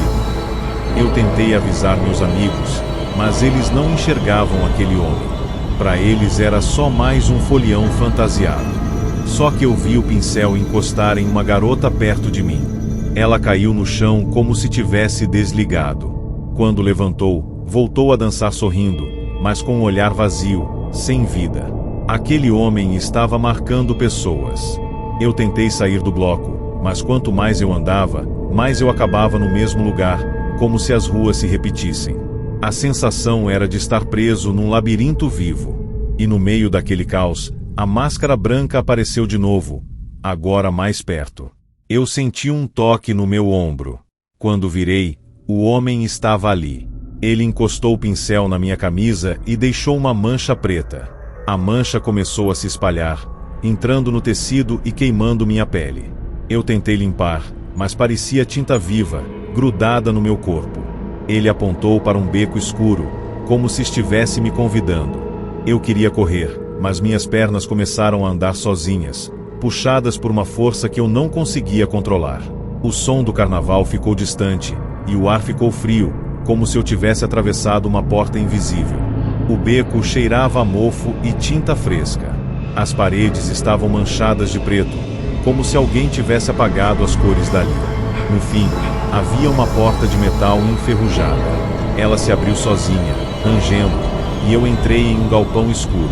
Eu tentei avisar meus amigos, mas eles não enxergavam aquele homem. Para eles era só mais um folião fantasiado. Só que eu vi o pincel encostar em uma garota perto de mim. Ela caiu no chão como se tivesse desligado. Quando levantou, voltou a dançar sorrindo, mas com um olhar vazio, sem vida. Aquele homem estava marcando pessoas. Eu tentei sair do bloco, mas quanto mais eu andava, mais eu acabava no mesmo lugar, como se as ruas se repetissem. A sensação era de estar preso num labirinto vivo. E no meio daquele caos, a máscara branca apareceu de novo, agora mais perto. Eu senti um toque no meu ombro. Quando virei, o homem estava ali. Ele encostou o pincel na minha camisa e deixou uma mancha preta. A mancha começou a se espalhar, entrando no tecido e queimando minha pele. Eu tentei limpar, mas parecia tinta viva, grudada no meu corpo. Ele apontou para um beco escuro, como se estivesse me convidando. Eu queria correr, mas minhas pernas começaram a andar sozinhas, puxadas por uma força que eu não conseguia controlar. O som do carnaval ficou distante, e o ar ficou frio, como se eu tivesse atravessado uma porta invisível. O beco cheirava a mofo e tinta fresca. As paredes estavam manchadas de preto, como se alguém tivesse apagado as cores dali. No fim, havia uma porta de metal enferrujada. Ela se abriu sozinha, rangendo, e eu entrei em um galpão escuro.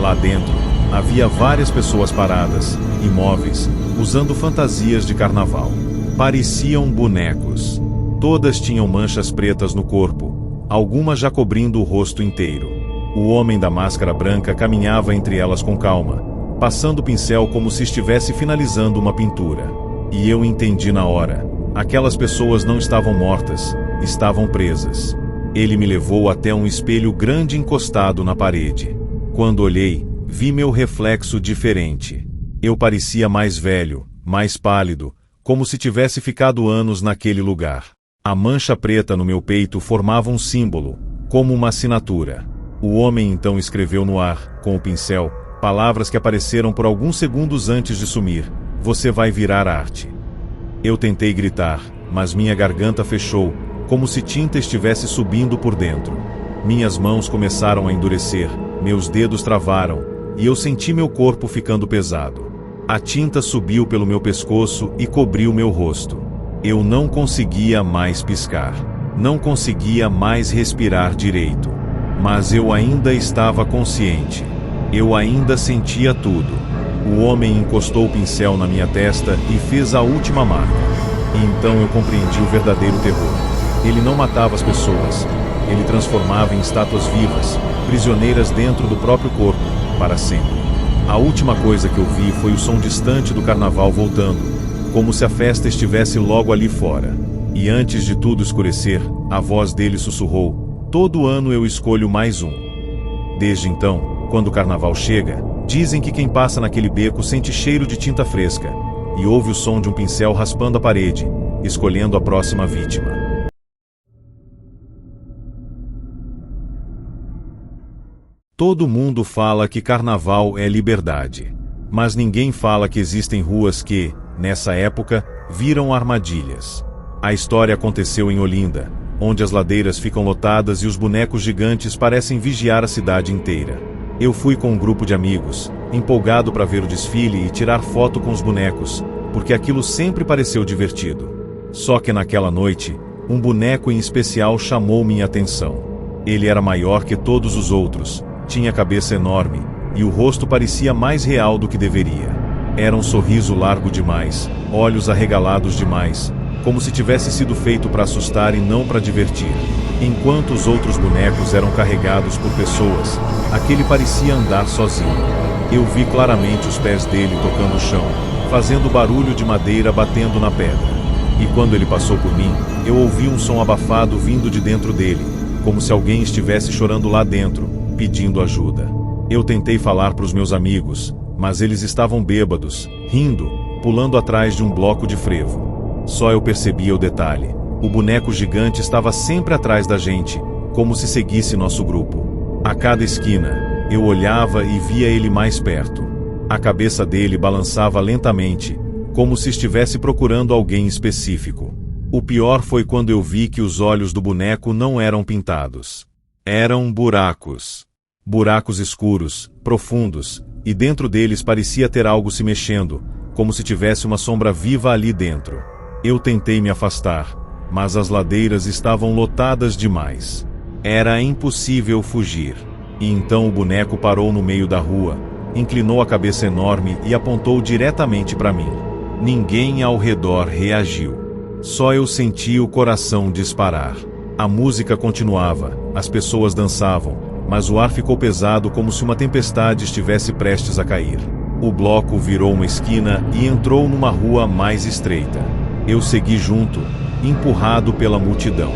Lá dentro, havia várias pessoas paradas, imóveis, usando fantasias de carnaval. Pareciam bonecos. Todas tinham manchas pretas no corpo, algumas já cobrindo o rosto inteiro. O homem da máscara branca caminhava entre elas com calma, passando o pincel como se estivesse finalizando uma pintura. E eu entendi na hora. Aquelas pessoas não estavam mortas, estavam presas. Ele me levou até um espelho grande encostado na parede. Quando olhei, vi meu reflexo diferente. Eu parecia mais velho, mais pálido, como se tivesse ficado anos naquele lugar. A mancha preta no meu peito formava um símbolo, como uma assinatura. O homem então escreveu no ar, com o pincel, palavras que apareceram por alguns segundos antes de sumir: "Você vai virar arte." Eu tentei gritar, mas minha garganta fechou, como se tinta estivesse subindo por dentro. Minhas mãos começaram a endurecer, meus dedos travaram, e eu senti meu corpo ficando pesado. A tinta subiu pelo meu pescoço e cobriu meu rosto. Eu não conseguia mais piscar. Não conseguia mais respirar direito. Mas eu ainda estava consciente. Eu ainda sentia tudo. O homem encostou o pincel na minha testa e fez a última marca. E então eu compreendi o verdadeiro terror. Ele não matava as pessoas. Ele transformava em estátuas vivas, prisioneiras dentro do próprio corpo, para sempre. A última coisa que eu vi foi o som distante do carnaval voltando, como se a festa estivesse logo ali fora. E antes de tudo escurecer, a voz dele sussurrou: "Todo ano eu escolho mais um." Desde então, quando o carnaval chega, dizem que quem passa naquele beco sente cheiro de tinta fresca, e ouve o som de um pincel raspando a parede, escolhendo a próxima vítima. Todo mundo fala que carnaval é liberdade. Mas ninguém fala que existem ruas que, nessa época, viram armadilhas. A história aconteceu em Olinda, onde as ladeiras ficam lotadas e os bonecos gigantes parecem vigiar a cidade inteira. Eu fui com um grupo de amigos, empolgado para ver o desfile e tirar foto com os bonecos, porque aquilo sempre pareceu divertido. Só que naquela noite, um boneco em especial chamou minha atenção. Ele era maior que todos os outros, tinha cabeça enorme, e o rosto parecia mais real do que deveria. Era um sorriso largo demais, olhos arregalados demais, como se tivesse sido feito para assustar e não para divertir. Enquanto os outros bonecos eram carregados por pessoas, aquele parecia andar sozinho. Eu vi claramente os pés dele tocando o chão, fazendo barulho de madeira batendo na pedra. E quando ele passou por mim, eu ouvi um som abafado vindo de dentro dele, como se alguém estivesse chorando lá dentro, pedindo ajuda. Eu tentei falar para os meus amigos, mas eles estavam bêbados, rindo, pulando atrás de um bloco de frevo. Só eu percebia o detalhe. O boneco gigante estava sempre atrás da gente, como se seguisse nosso grupo. A cada esquina, eu olhava e via ele mais perto. A cabeça dele balançava lentamente, como se estivesse procurando alguém específico. O pior foi quando eu vi que os olhos do boneco não eram pintados. Eram buracos. Buracos escuros, profundos, e dentro deles parecia ter algo se mexendo, como se tivesse uma sombra viva ali dentro. Eu tentei me afastar, mas as ladeiras estavam lotadas demais. Era impossível fugir. E então o boneco parou no meio da rua, inclinou a cabeça enorme e apontou diretamente para mim. Ninguém ao redor reagiu. Só eu senti o coração disparar. A música continuava, as pessoas dançavam, mas o ar ficou pesado como se uma tempestade estivesse prestes a cair. O bloco virou uma esquina e entrou numa rua mais estreita. Eu segui junto, empurrado pela multidão.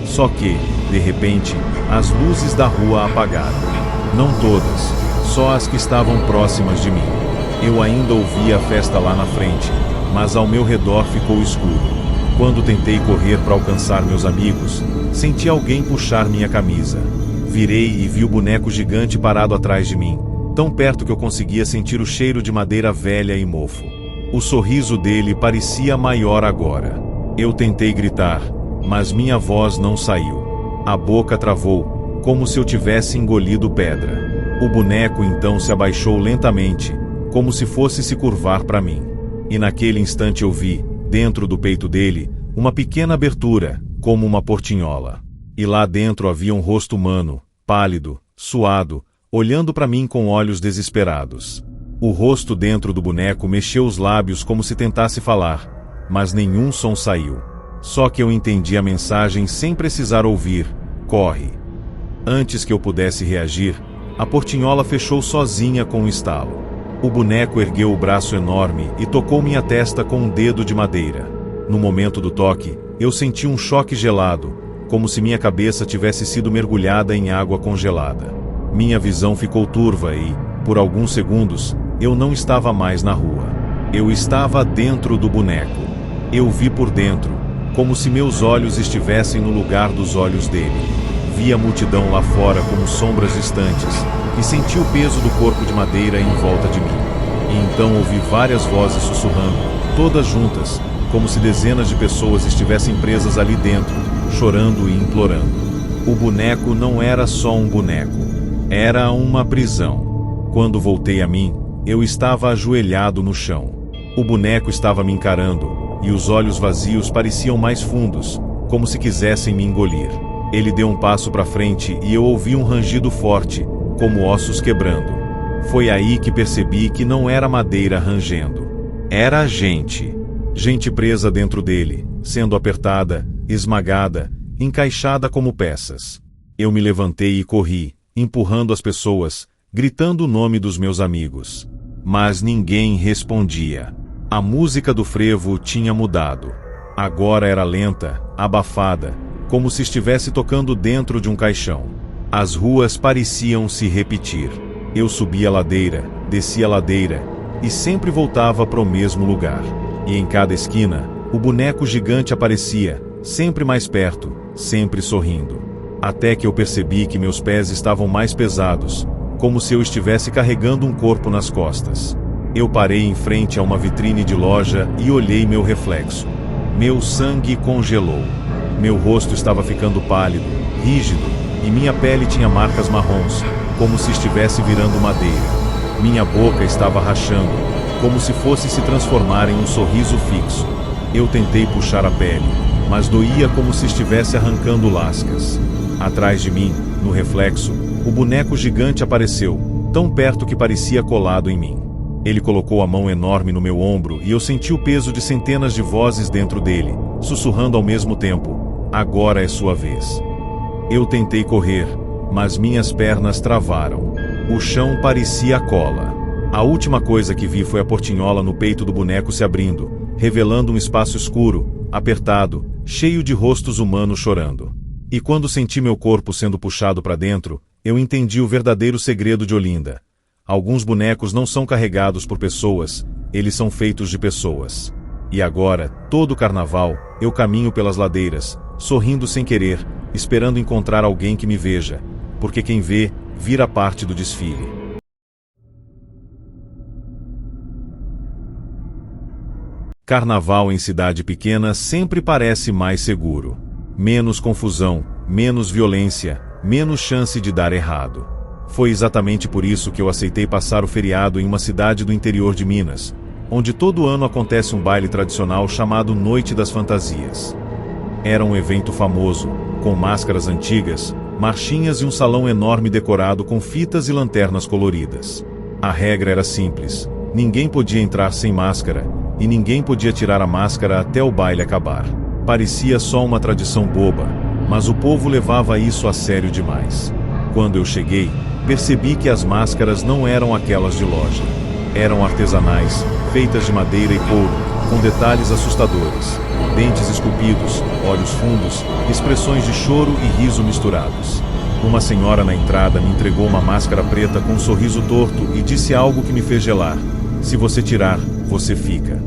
Só que, de repente, as luzes da rua apagaram. Não todas, só as que estavam próximas de mim. Eu ainda ouvia a festa lá na frente, mas ao meu redor ficou escuro. Quando tentei correr para alcançar meus amigos, senti alguém puxar minha camisa. Virei e vi o boneco gigante parado atrás de mim, tão perto que eu conseguia sentir o cheiro de madeira velha e mofo. O sorriso dele parecia maior agora. Eu tentei gritar, mas minha voz não saiu. A boca travou, como se eu tivesse engolido pedra. O boneco então se abaixou lentamente, como se fosse se curvar para mim. E naquele instante eu vi, dentro do peito dele, uma pequena abertura, como uma portinhola. E lá dentro havia um rosto humano, pálido, suado, olhando para mim com olhos desesperados. O rosto dentro do boneco mexeu os lábios como se tentasse falar, mas nenhum som saiu. Só que eu entendi a mensagem sem precisar ouvir: corre. Antes que eu pudesse reagir, a portinhola fechou sozinha com um estalo. O boneco ergueu o braço enorme e tocou minha testa com um dedo de madeira. No momento do toque, eu senti um choque gelado, como se minha cabeça tivesse sido mergulhada em água congelada. Minha visão ficou turva e, por alguns segundos, eu não estava mais na rua. Eu estava dentro do boneco. Eu vi por dentro, como se meus olhos estivessem no lugar dos olhos dele. Vi a multidão lá fora como sombras distantes, e senti o peso do corpo de madeira em volta de mim. E então ouvi várias vozes sussurrando, todas juntas, como se dezenas de pessoas estivessem presas ali dentro, chorando e implorando. O boneco não era só um boneco, era uma prisão. Quando voltei a mim, eu estava ajoelhado no chão. O boneco estava me encarando, e os olhos vazios pareciam mais fundos, como se quisessem me engolir. Ele deu um passo para frente e eu ouvi um rangido forte, como ossos quebrando. Foi aí que percebi que não era madeira rangendo. Era gente. Gente presa dentro dele, sendo apertada, esmagada, encaixada como peças. Eu me levantei e corri, empurrando as pessoas, gritando o nome dos meus amigos. Mas ninguém respondia. A música do frevo tinha mudado. Agora era lenta, abafada, como se estivesse tocando dentro de um caixão. As ruas pareciam se repetir. Eu subia a ladeira, descia a ladeira, e sempre voltava para o mesmo lugar. E em cada esquina, o boneco gigante aparecia, sempre mais perto, sempre sorrindo. Até que eu percebi que meus pés estavam mais pesados, como se eu estivesse carregando um corpo nas costas. Eu parei em frente a uma vitrine de loja e olhei meu reflexo. Meu sangue congelou. Meu rosto estava ficando pálido, rígido, e minha pele tinha marcas marrons, como se estivesse virando madeira. Minha boca estava rachando, como se fosse se transformar em um sorriso fixo. Eu tentei puxar a pele, mas doía como se estivesse arrancando lascas. Atrás de mim, no reflexo, o boneco gigante apareceu, tão perto que parecia colado em mim. Ele colocou a mão enorme no meu ombro e eu senti o peso de centenas de vozes dentro dele, sussurrando ao mesmo tempo: agora é sua vez. Eu tentei correr, mas minhas pernas travaram. O chão parecia cola. A última coisa que vi foi a portinhola no peito do boneco se abrindo, revelando um espaço escuro, apertado, cheio de rostos humanos chorando. E quando senti meu corpo sendo puxado para dentro, eu entendi o verdadeiro segredo de Olinda. Alguns bonecos não são carregados por pessoas, eles são feitos de pessoas. E agora, todo carnaval, eu caminho pelas ladeiras, sorrindo sem querer, esperando encontrar alguém que me veja, porque quem vê, vira parte do desfile. Carnaval em cidade pequena sempre parece mais seguro. Menos confusão, menos violência, menos chance de dar errado. Foi exatamente por isso que eu aceitei passar o feriado em uma cidade do interior de Minas, onde todo ano acontece um baile tradicional chamado Noite das Fantasias. Era um evento famoso, com máscaras antigas, marchinhas e um salão enorme decorado com fitas e lanternas coloridas. A regra era simples: ninguém podia entrar sem máscara, e ninguém podia tirar a máscara até o baile acabar. Parecia só uma tradição boba, mas o povo levava isso a sério demais. Quando eu cheguei, percebi que as máscaras não eram aquelas de loja. Eram artesanais, feitas de madeira e couro, com detalhes assustadores. Dentes esculpidos, olhos fundos, expressões de choro e riso misturados. Uma senhora na entrada me entregou uma máscara preta com um sorriso torto e disse algo que me fez gelar: "Se você tirar, você fica."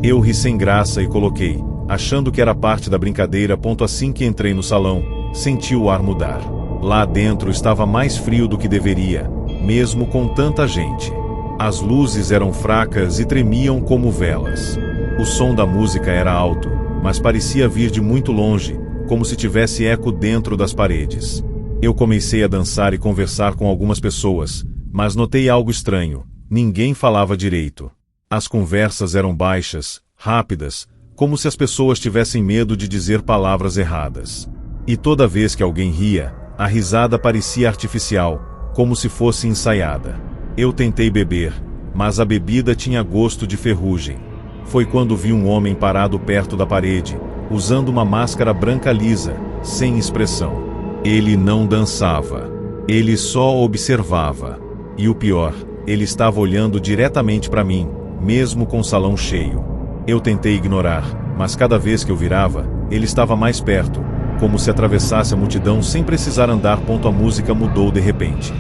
Eu ri sem graça e coloquei, achando que era parte da brincadeira. Assim que entrei no salão, senti o ar mudar. Lá dentro estava mais frio do que deveria, mesmo com tanta gente. As luzes eram fracas e tremiam como velas. O som da música era alto, mas parecia vir de muito longe, como se tivesse eco dentro das paredes. Eu comecei a dançar e conversar com algumas pessoas, mas notei algo estranho: ninguém falava direito. As conversas eram baixas, rápidas, como se as pessoas tivessem medo de dizer palavras erradas. E toda vez que alguém ria, a risada parecia artificial, como se fosse ensaiada. Eu tentei beber, mas a bebida tinha gosto de ferrugem. Foi quando vi um homem parado perto da parede, usando uma máscara branca lisa, sem expressão. Ele não dançava. Ele só observava. E o pior, ele estava olhando diretamente para mim, mesmo com o salão cheio. Eu tentei ignorar, mas cada vez que eu virava, ele estava mais perto, como se atravessasse a multidão sem precisar andar. A música mudou de repente.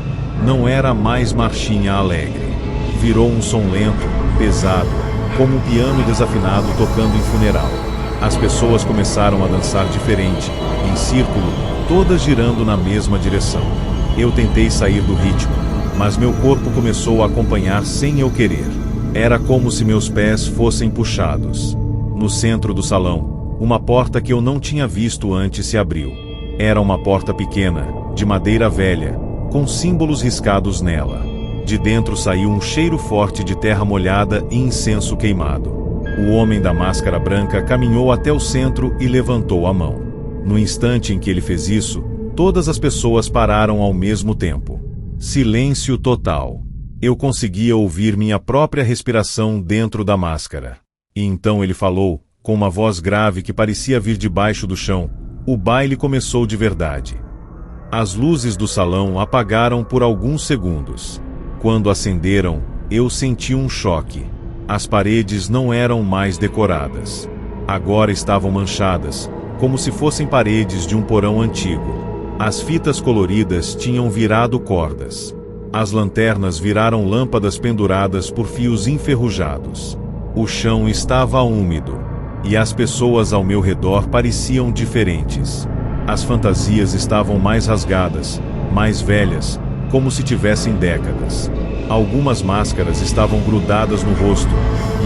Não era mais marchinha alegre. Virou um som lento, pesado, como um piano desafinado tocando em funeral. As pessoas começaram a dançar diferente, em círculo, todas girando na mesma direção. Eu tentei sair do ritmo, mas meu corpo começou a acompanhar sem eu querer. Era como se meus pés fossem puxados. No centro do salão, uma porta que eu não tinha visto antes se abriu. Era uma porta pequena, de madeira velha, com símbolos riscados nela. De dentro saiu um cheiro forte de terra molhada e incenso queimado. O homem da máscara branca caminhou até o centro e levantou a mão. No instante em que ele fez isso, todas as pessoas pararam ao mesmo tempo. Silêncio total. Eu conseguia ouvir minha própria respiração dentro da máscara. E então ele falou, com uma voz grave que parecia vir debaixo do chão: "O baile começou de verdade." As luzes do salão apagaram por alguns segundos. Quando acenderam, eu senti um choque. As paredes não eram mais decoradas. Agora estavam manchadas, como se fossem paredes de um porão antigo. As fitas coloridas tinham virado cordas. As lanternas viraram lâmpadas penduradas por fios enferrujados. O chão estava úmido. E as pessoas ao meu redor pareciam diferentes. As fantasias estavam mais rasgadas, mais velhas, como se tivessem décadas. Algumas máscaras estavam grudadas no rosto,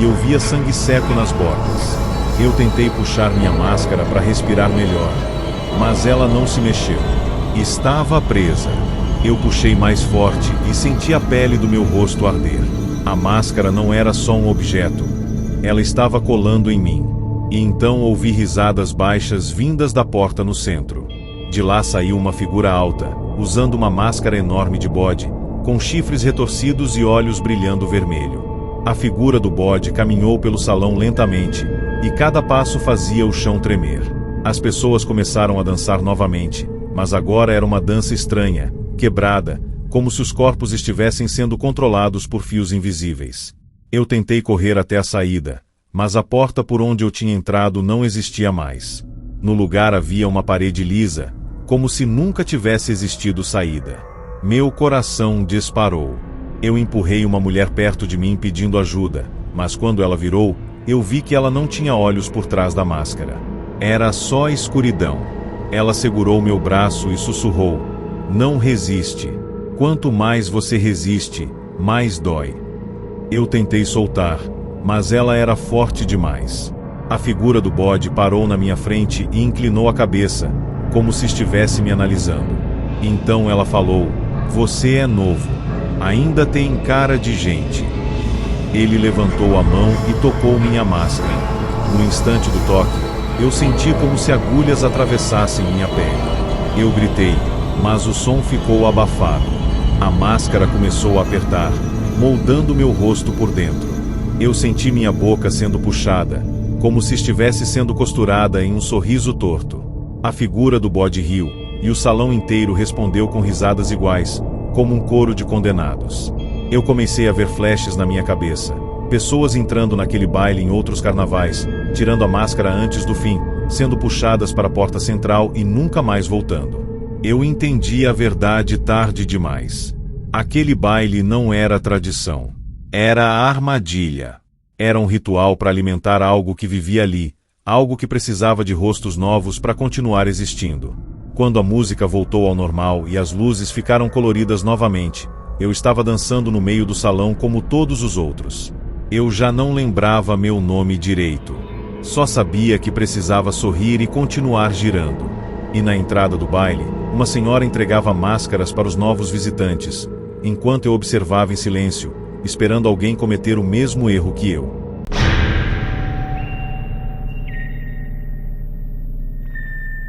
e eu via sangue seco nas bordas. Eu tentei puxar minha máscara para respirar melhor, mas ela não se mexeu. Estava presa. Eu puxei mais forte e senti a pele do meu rosto arder. A máscara não era só um objeto. Ela estava colando em mim. E então ouvi risadas baixas vindas da porta no centro. De lá saiu uma figura alta, usando uma máscara enorme de bode, com chifres retorcidos e olhos brilhando vermelho. A figura do bode caminhou pelo salão lentamente, e cada passo fazia o chão tremer. As pessoas começaram a dançar novamente, mas agora era uma dança estranha, quebrada, como se os corpos estivessem sendo controlados por fios invisíveis. Eu tentei correr até a saída, mas a porta por onde eu tinha entrado não existia mais. No lugar havia uma parede lisa, como se nunca tivesse existido saída. Meu coração disparou. Eu empurrei uma mulher perto de mim pedindo ajuda, mas quando ela virou, eu vi que ela não tinha olhos por trás da máscara. Era só escuridão. Ela segurou meu braço e sussurrou: "Não resiste. Quanto mais você resiste, mais dói." Eu tentei soltar, mas ela era forte demais. A figura do bode parou na minha frente e inclinou a cabeça, como se estivesse me analisando. Então ela falou: "Você é novo. Ainda tem cara de gente." Ele levantou a mão e tocou minha máscara. No instante do toque, eu senti como se agulhas atravessassem minha pele. Eu gritei, mas o som ficou abafado. A máscara começou a apertar, moldando meu rosto por dentro. Eu senti minha boca sendo puxada, como se estivesse sendo costurada em um sorriso torto. A figura do bode riu, e o salão inteiro respondeu com risadas iguais, como um coro de condenados. Eu comecei a ver flashes na minha cabeça. Pessoas entrando naquele baile em outros carnavais, tirando a máscara antes do fim, sendo puxadas para a porta central e nunca mais voltando. Eu entendi a verdade tarde demais. Aquele baile não era tradição. Era a armadilha. Era um ritual para alimentar algo que vivia ali, algo que precisava de rostos novos para continuar existindo. Quando a música voltou ao normal e as luzes ficaram coloridas novamente, eu estava dançando no meio do salão como todos os outros. Eu já não lembrava meu nome direito. Só sabia que precisava sorrir e continuar girando. E na entrada do baile, uma senhora entregava máscaras para os novos visitantes, enquanto eu observava em silêncio, esperando alguém cometer o mesmo erro que eu.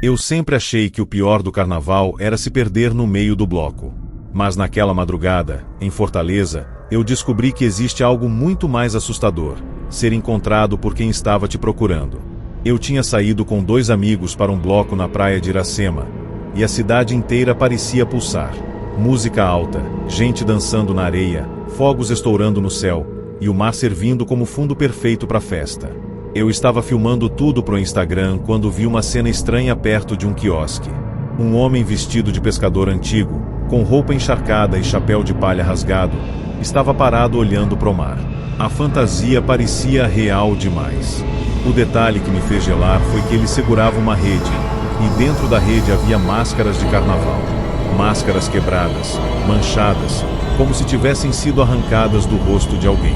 Eu sempre achei que o pior do carnaval era se perder no meio do bloco. Mas naquela madrugada, em Fortaleza, eu descobri que existe algo muito mais assustador: ser encontrado por quem estava te procurando. Eu tinha saído com 2 amigos para um bloco na praia de Iracema, e a cidade inteira parecia pulsar. Música alta, gente dançando na areia, fogos estourando no céu, e o mar servindo como fundo perfeito para a festa. Eu estava filmando tudo pro Instagram quando vi uma cena estranha perto de um quiosque. Um homem vestido de pescador antigo, com roupa encharcada e chapéu de palha rasgado, estava parado olhando pro mar. A fantasia parecia real demais. O detalhe que me fez gelar foi que ele segurava uma rede, e dentro da rede havia máscaras de carnaval. Máscaras quebradas, manchadas, como se tivessem sido arrancadas do rosto de alguém.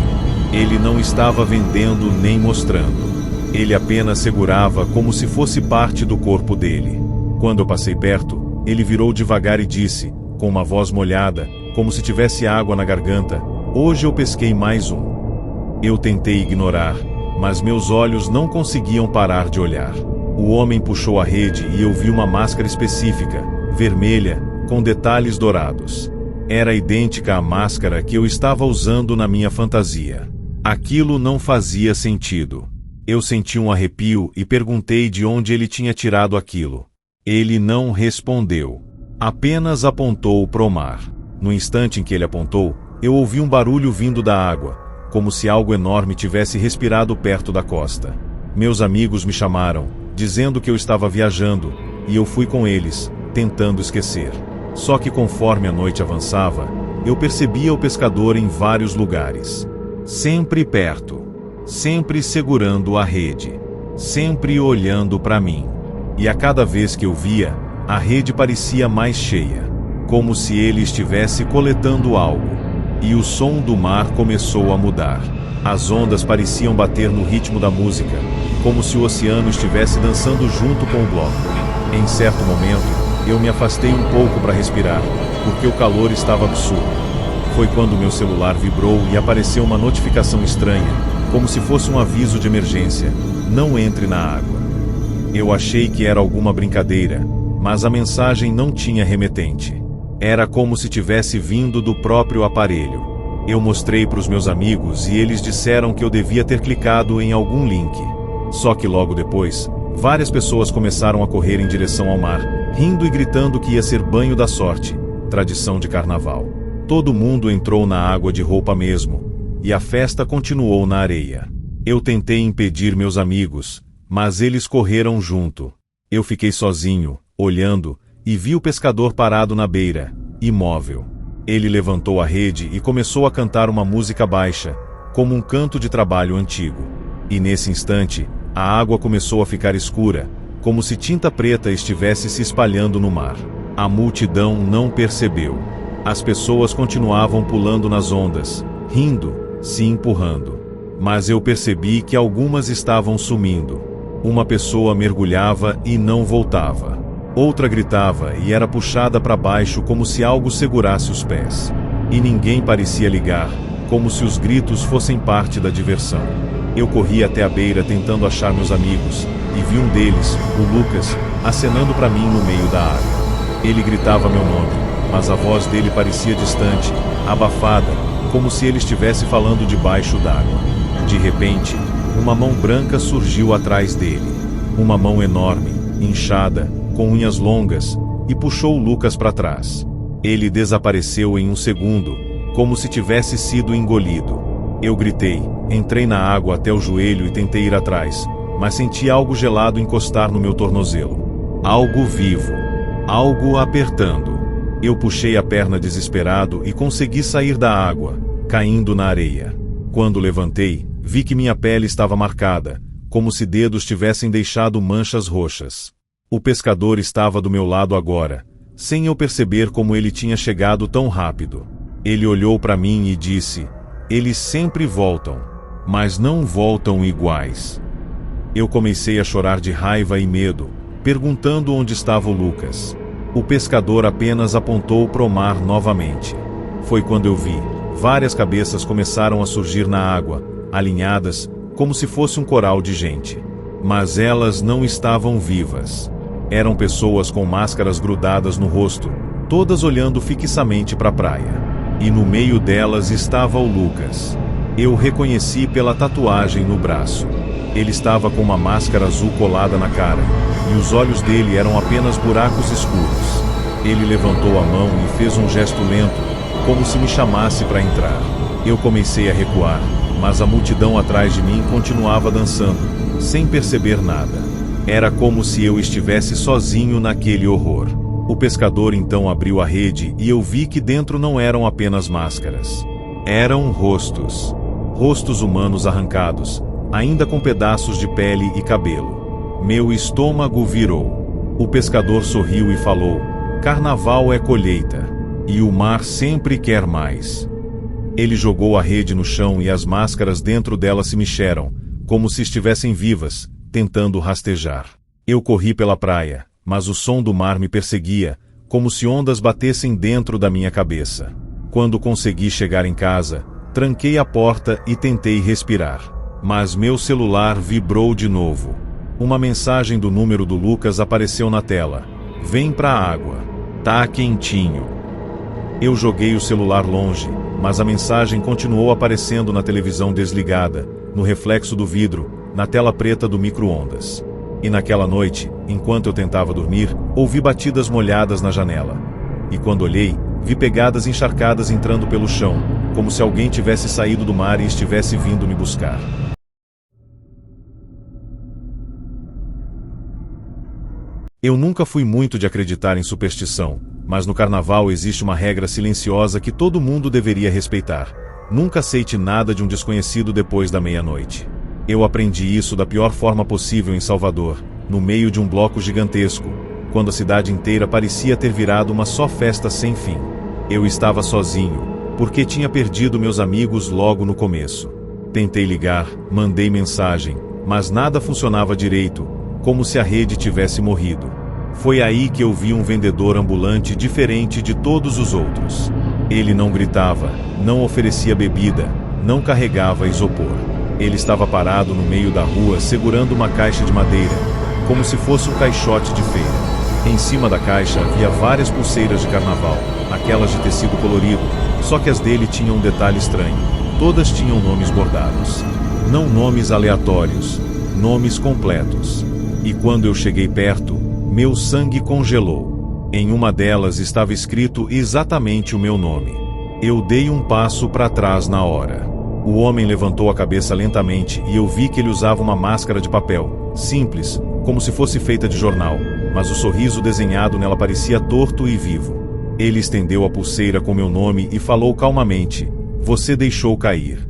Ele não estava vendendo nem mostrando. Ele apenas segurava como se fosse parte do corpo dele. Quando eu passei perto, ele virou devagar e disse, com uma voz molhada, como se tivesse água na garganta: "Hoje eu pesquei mais um." Eu tentei ignorar, mas meus olhos não conseguiam parar de olhar. O homem puxou a rede e eu vi uma máscara específica, vermelha, com detalhes dourados. Era idêntica à máscara que eu estava usando na minha fantasia. Aquilo não fazia sentido. Eu senti um arrepio e perguntei de onde ele tinha tirado aquilo. Ele não respondeu. Apenas apontou pro mar. No instante em que ele apontou, eu ouvi um barulho vindo da água, como se algo enorme tivesse respirado perto da costa. Meus amigos me chamaram, dizendo que eu estava viajando, e eu fui com eles, tentando esquecer. Só que conforme a noite avançava, eu percebia o pescador em vários lugares. Sempre perto. Sempre segurando a rede. Sempre olhando para mim. E a cada vez que eu via, a rede parecia mais cheia. Como se ele estivesse coletando algo. E o som do mar começou a mudar. As ondas pareciam bater no ritmo da música, como se o oceano estivesse dançando junto com o bloco. Em certo momento, eu me afastei um pouco para respirar, porque o calor estava absurdo. Foi quando meu celular vibrou e apareceu uma notificação estranha, como se fosse um aviso de emergência: "Não entre na água." Eu achei que era alguma brincadeira, mas a mensagem não tinha remetente. Era como se tivesse vindo do próprio aparelho. Eu mostrei para os meus amigos e eles disseram que eu devia ter clicado em algum link. Só que logo depois, várias pessoas começaram a correr em direção ao mar, rindo e gritando que ia ser banho da sorte, tradição de carnaval. Todo mundo entrou na água de roupa mesmo, e a festa continuou na areia. Eu tentei impedir meus amigos, mas eles correram junto. Eu fiquei sozinho, olhando, e vi o pescador parado na beira, imóvel. Ele levantou a rede e começou a cantar uma música baixa, como um canto de trabalho antigo. E nesse instante, a água começou a ficar escura, como se tinta preta estivesse se espalhando no mar. A multidão não percebeu. As pessoas continuavam pulando nas ondas, rindo, se empurrando. Mas eu percebi que algumas estavam sumindo. Uma pessoa mergulhava e não voltava. Outra gritava e era puxada para baixo como se algo segurasse os pés. E ninguém parecia ligar, como se os gritos fossem parte da diversão. Eu corri até a beira tentando achar meus amigos, e vi um deles, o Lucas, acenando para mim no meio da água. Ele gritava meu nome, mas a voz dele parecia distante, abafada, como se ele estivesse falando debaixo d'água. De repente, uma mão branca surgiu atrás dele. Uma mão enorme, inchada, com unhas longas, e puxou Lucas para trás. Ele desapareceu em um segundo, como se tivesse sido engolido. Eu gritei, entrei na água até o joelho e tentei ir atrás, mas senti algo gelado encostar no meu tornozelo. Algo vivo. Algo apertando. Eu puxei a perna desesperado e consegui sair da água, caindo na areia. Quando levantei, vi que minha pele estava marcada, como se dedos tivessem deixado manchas roxas. O pescador estava do meu lado agora, sem eu perceber como ele tinha chegado tão rápido. Ele olhou para mim e disse: "Eles sempre voltam, mas não voltam iguais." Eu comecei a chorar de raiva e medo, perguntando onde estava o Lucas. O pescador apenas apontou para o mar novamente. Foi quando eu vi. Várias cabeças começaram a surgir na água, alinhadas, como se fosse um coral de gente. Mas elas não estavam vivas. Eram pessoas com máscaras grudadas no rosto, todas olhando fixamente para a praia. E no meio delas estava o Lucas. Eu o reconheci pela tatuagem no braço. Ele estava com uma máscara azul colada na cara, e os olhos dele eram apenas buracos escuros. Ele levantou a mão e fez um gesto lento, como se me chamasse para entrar. Eu comecei a recuar, mas a multidão atrás de mim continuava dançando, sem perceber nada. Era como se eu estivesse sozinho naquele horror. O pescador então abriu a rede e eu vi que dentro não eram apenas máscaras. Eram rostos. Rostos humanos arrancados, ainda com pedaços de pele e cabelo. Meu estômago virou. O pescador sorriu e falou: "Carnaval é colheita. E o mar sempre quer mais." Ele jogou a rede no chão e as máscaras dentro dela se mexeram, como se estivessem vivas, tentando rastejar. Eu corri pela praia, mas o som do mar me perseguia, como se ondas batessem dentro da minha cabeça. Quando consegui chegar em casa, tranquei a porta e tentei respirar. Mas meu celular vibrou de novo. Uma mensagem do número do Lucas apareceu na tela: "Vem pra água. Tá quentinho." Eu joguei o celular longe, mas a mensagem continuou aparecendo na televisão desligada, no reflexo do vidro, na tela preta do micro-ondas. E naquela noite, enquanto eu tentava dormir, ouvi batidas molhadas na janela. E quando olhei, vi pegadas encharcadas entrando pelo chão, como se alguém tivesse saído do mar e estivesse vindo me buscar. Eu nunca fui muito de acreditar em superstição, mas no carnaval existe uma regra silenciosa que todo mundo deveria respeitar: nunca aceite nada de um desconhecido depois da meia-noite. Eu aprendi isso da pior forma possível em Salvador, no meio de um bloco gigantesco, quando a cidade inteira parecia ter virado uma só festa sem fim. Eu estava sozinho, porque tinha perdido meus amigos logo no começo. Tentei ligar, mandei mensagem, mas nada funcionava direito, como se a rede tivesse morrido. Foi aí que eu vi um vendedor ambulante diferente de todos os outros. Ele não gritava, não oferecia bebida, não carregava isopor. Ele estava parado no meio da rua segurando uma caixa de madeira, como se fosse um caixote de feira. Em cima da caixa havia várias pulseiras de carnaval, aquelas de tecido colorido, só que as dele tinham um detalhe estranho: todas tinham nomes bordados. Não nomes aleatórios, nomes completos. E quando eu cheguei perto, meu sangue congelou. Em uma delas estava escrito exatamente o meu nome. Eu dei um passo para trás na hora. O homem levantou a cabeça lentamente e eu vi que ele usava uma máscara de papel, simples, como se fosse feita de jornal, mas o sorriso desenhado nela parecia torto e vivo. Ele estendeu a pulseira com meu nome e falou calmamente: "Você deixou cair."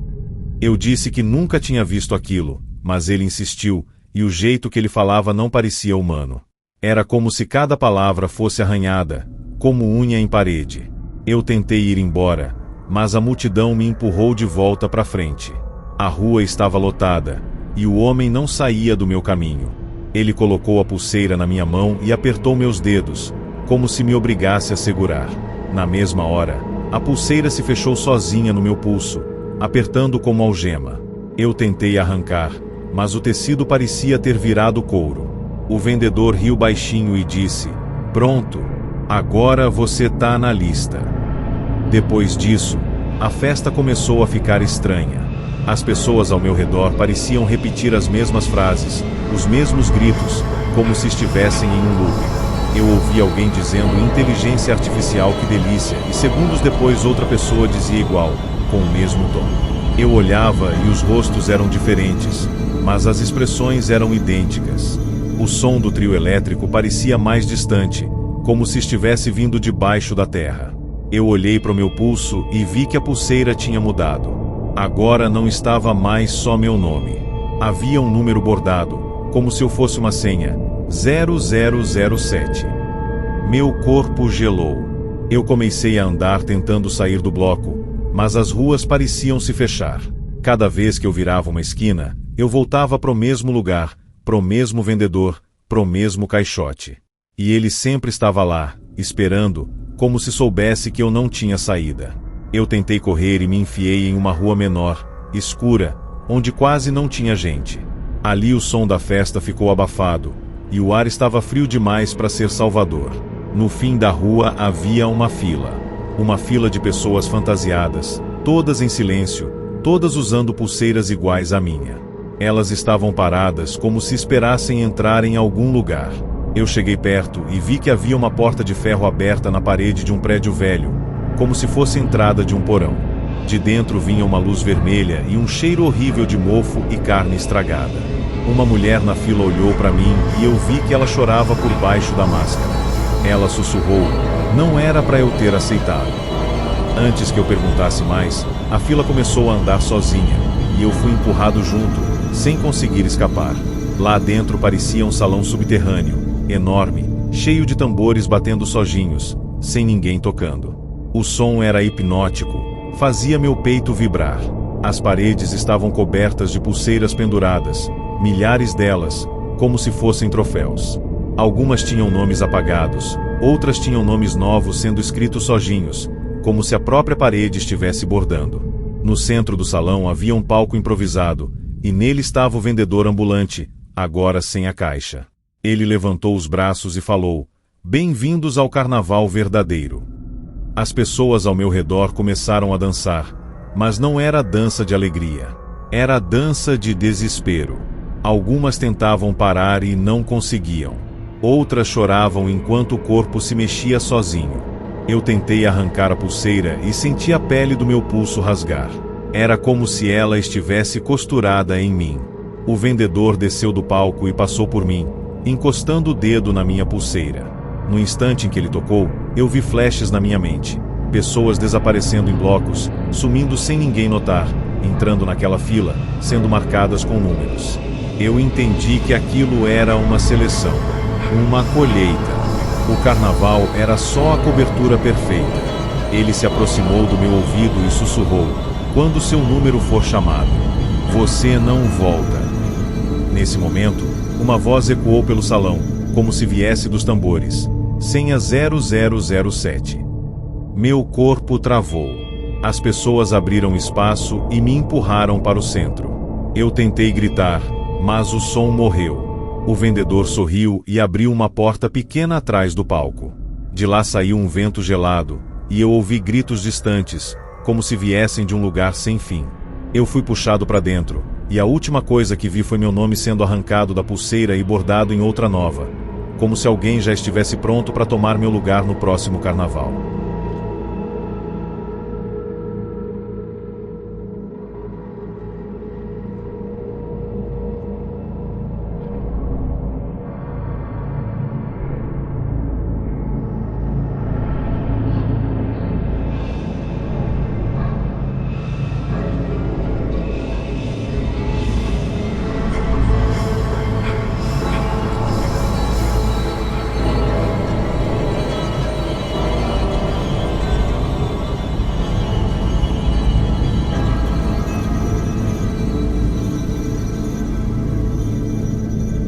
Eu disse que nunca tinha visto aquilo, mas ele insistiu, e o jeito que ele falava não parecia humano. Era como se cada palavra fosse arranhada, como unha em parede. Eu tentei ir embora, mas a multidão me empurrou de volta para frente. A rua estava lotada, e o homem não saía do meu caminho. Ele colocou a pulseira na minha mão e apertou meus dedos, como se me obrigasse a segurar. Na mesma hora, a pulseira se fechou sozinha no meu pulso, apertando como algema. Eu tentei arrancar, mas o tecido parecia ter virado couro. O vendedor riu baixinho e disse: "Pronto, agora você tá na lista." Depois disso, A festa começou a ficar estranha. As pessoas ao meu redor pareciam repetir as mesmas frases, os mesmos gritos, como se estivessem em um loop. Eu ouvi alguém dizendo inteligência artificial, que delícia, e segundos depois outra pessoa dizia igual, com o mesmo tom. Eu olhava e os rostos eram diferentes, mas as expressões eram idênticas. O som do trio elétrico parecia mais distante, como se estivesse vindo debaixo da terra. Eu olhei para o meu pulso e vi que a pulseira tinha mudado. Agora não estava mais só meu nome. Havia um número bordado, como se eu fosse uma senha, 0007. Meu corpo gelou. Eu comecei a andar tentando sair do bloco, mas as ruas pareciam se fechar. Cada vez que eu virava uma esquina, eu voltava para o mesmo lugar, para o mesmo vendedor, para o mesmo caixote. E ele sempre estava lá, esperando, como se soubesse que eu não tinha saída. Eu tentei correr e me enfiei em uma rua menor, escura, onde quase não tinha gente. Ali o som da festa ficou abafado, e o ar estava frio demais para ser salvador. No fim da rua havia uma fila. Uma fila de pessoas fantasiadas, todas em silêncio, todas usando pulseiras iguais à minha. Elas estavam paradas como se esperassem entrar em algum lugar. Eu cheguei perto e vi que havia uma porta de ferro aberta na parede de um prédio velho, como se fosse a entrada de um porão. De dentro vinha uma luz vermelha e um cheiro horrível de mofo e carne estragada. Uma mulher na fila olhou para mim e eu vi que ela chorava por baixo da máscara. Ela sussurrou, não era para eu ter aceitado. Antes que eu perguntasse mais, a fila começou a andar sozinha, e eu fui empurrado junto, sem conseguir escapar. Lá dentro parecia um salão subterrâneo, enorme, cheio de tambores batendo sozinhos, sem ninguém tocando. O som era hipnótico, fazia meu peito vibrar. As paredes estavam cobertas de pulseiras penduradas, milhares delas, como se fossem troféus. Algumas tinham nomes apagados, outras tinham nomes novos sendo escritos sozinhos, como se a própria parede estivesse bordando. No centro do salão havia um palco improvisado, e nele estava o vendedor ambulante, agora sem a caixa. Ele levantou os braços e falou, bem-vindos ao carnaval verdadeiro. As pessoas ao meu redor começaram a dançar, mas não era a dança de alegria. Era a dança de desespero. Algumas tentavam parar e não conseguiam. Outras choravam enquanto o corpo se mexia sozinho. Eu tentei arrancar a pulseira e senti a pele do meu pulso rasgar. Era como se ela estivesse costurada em mim. O vendedor desceu do palco e passou por mim, encostando o dedo na minha pulseira. No instante em que ele tocou, eu vi flashes na minha mente. Pessoas desaparecendo em blocos, sumindo sem ninguém notar, entrando naquela fila, sendo marcadas com números. Eu entendi que aquilo era uma seleção, uma colheita. O carnaval era só a cobertura perfeita. Ele se aproximou do meu ouvido e sussurrou, quando seu número for chamado, você não volta. Nesse momento, uma voz ecoou pelo salão, como se viesse dos tambores, senha 0007. Meu corpo travou. As pessoas abriram espaço e me empurraram para o centro. Eu tentei gritar, mas o som morreu. O vendedor sorriu e abriu uma porta pequena atrás do palco. De lá saiu um vento gelado, e eu ouvi gritos distantes, como se viessem de um lugar sem fim. Eu fui puxado para dentro, e a última coisa que vi foi meu nome sendo arrancado da pulseira e bordado em outra nova, como se alguém já estivesse pronto para tomar meu lugar no próximo carnaval.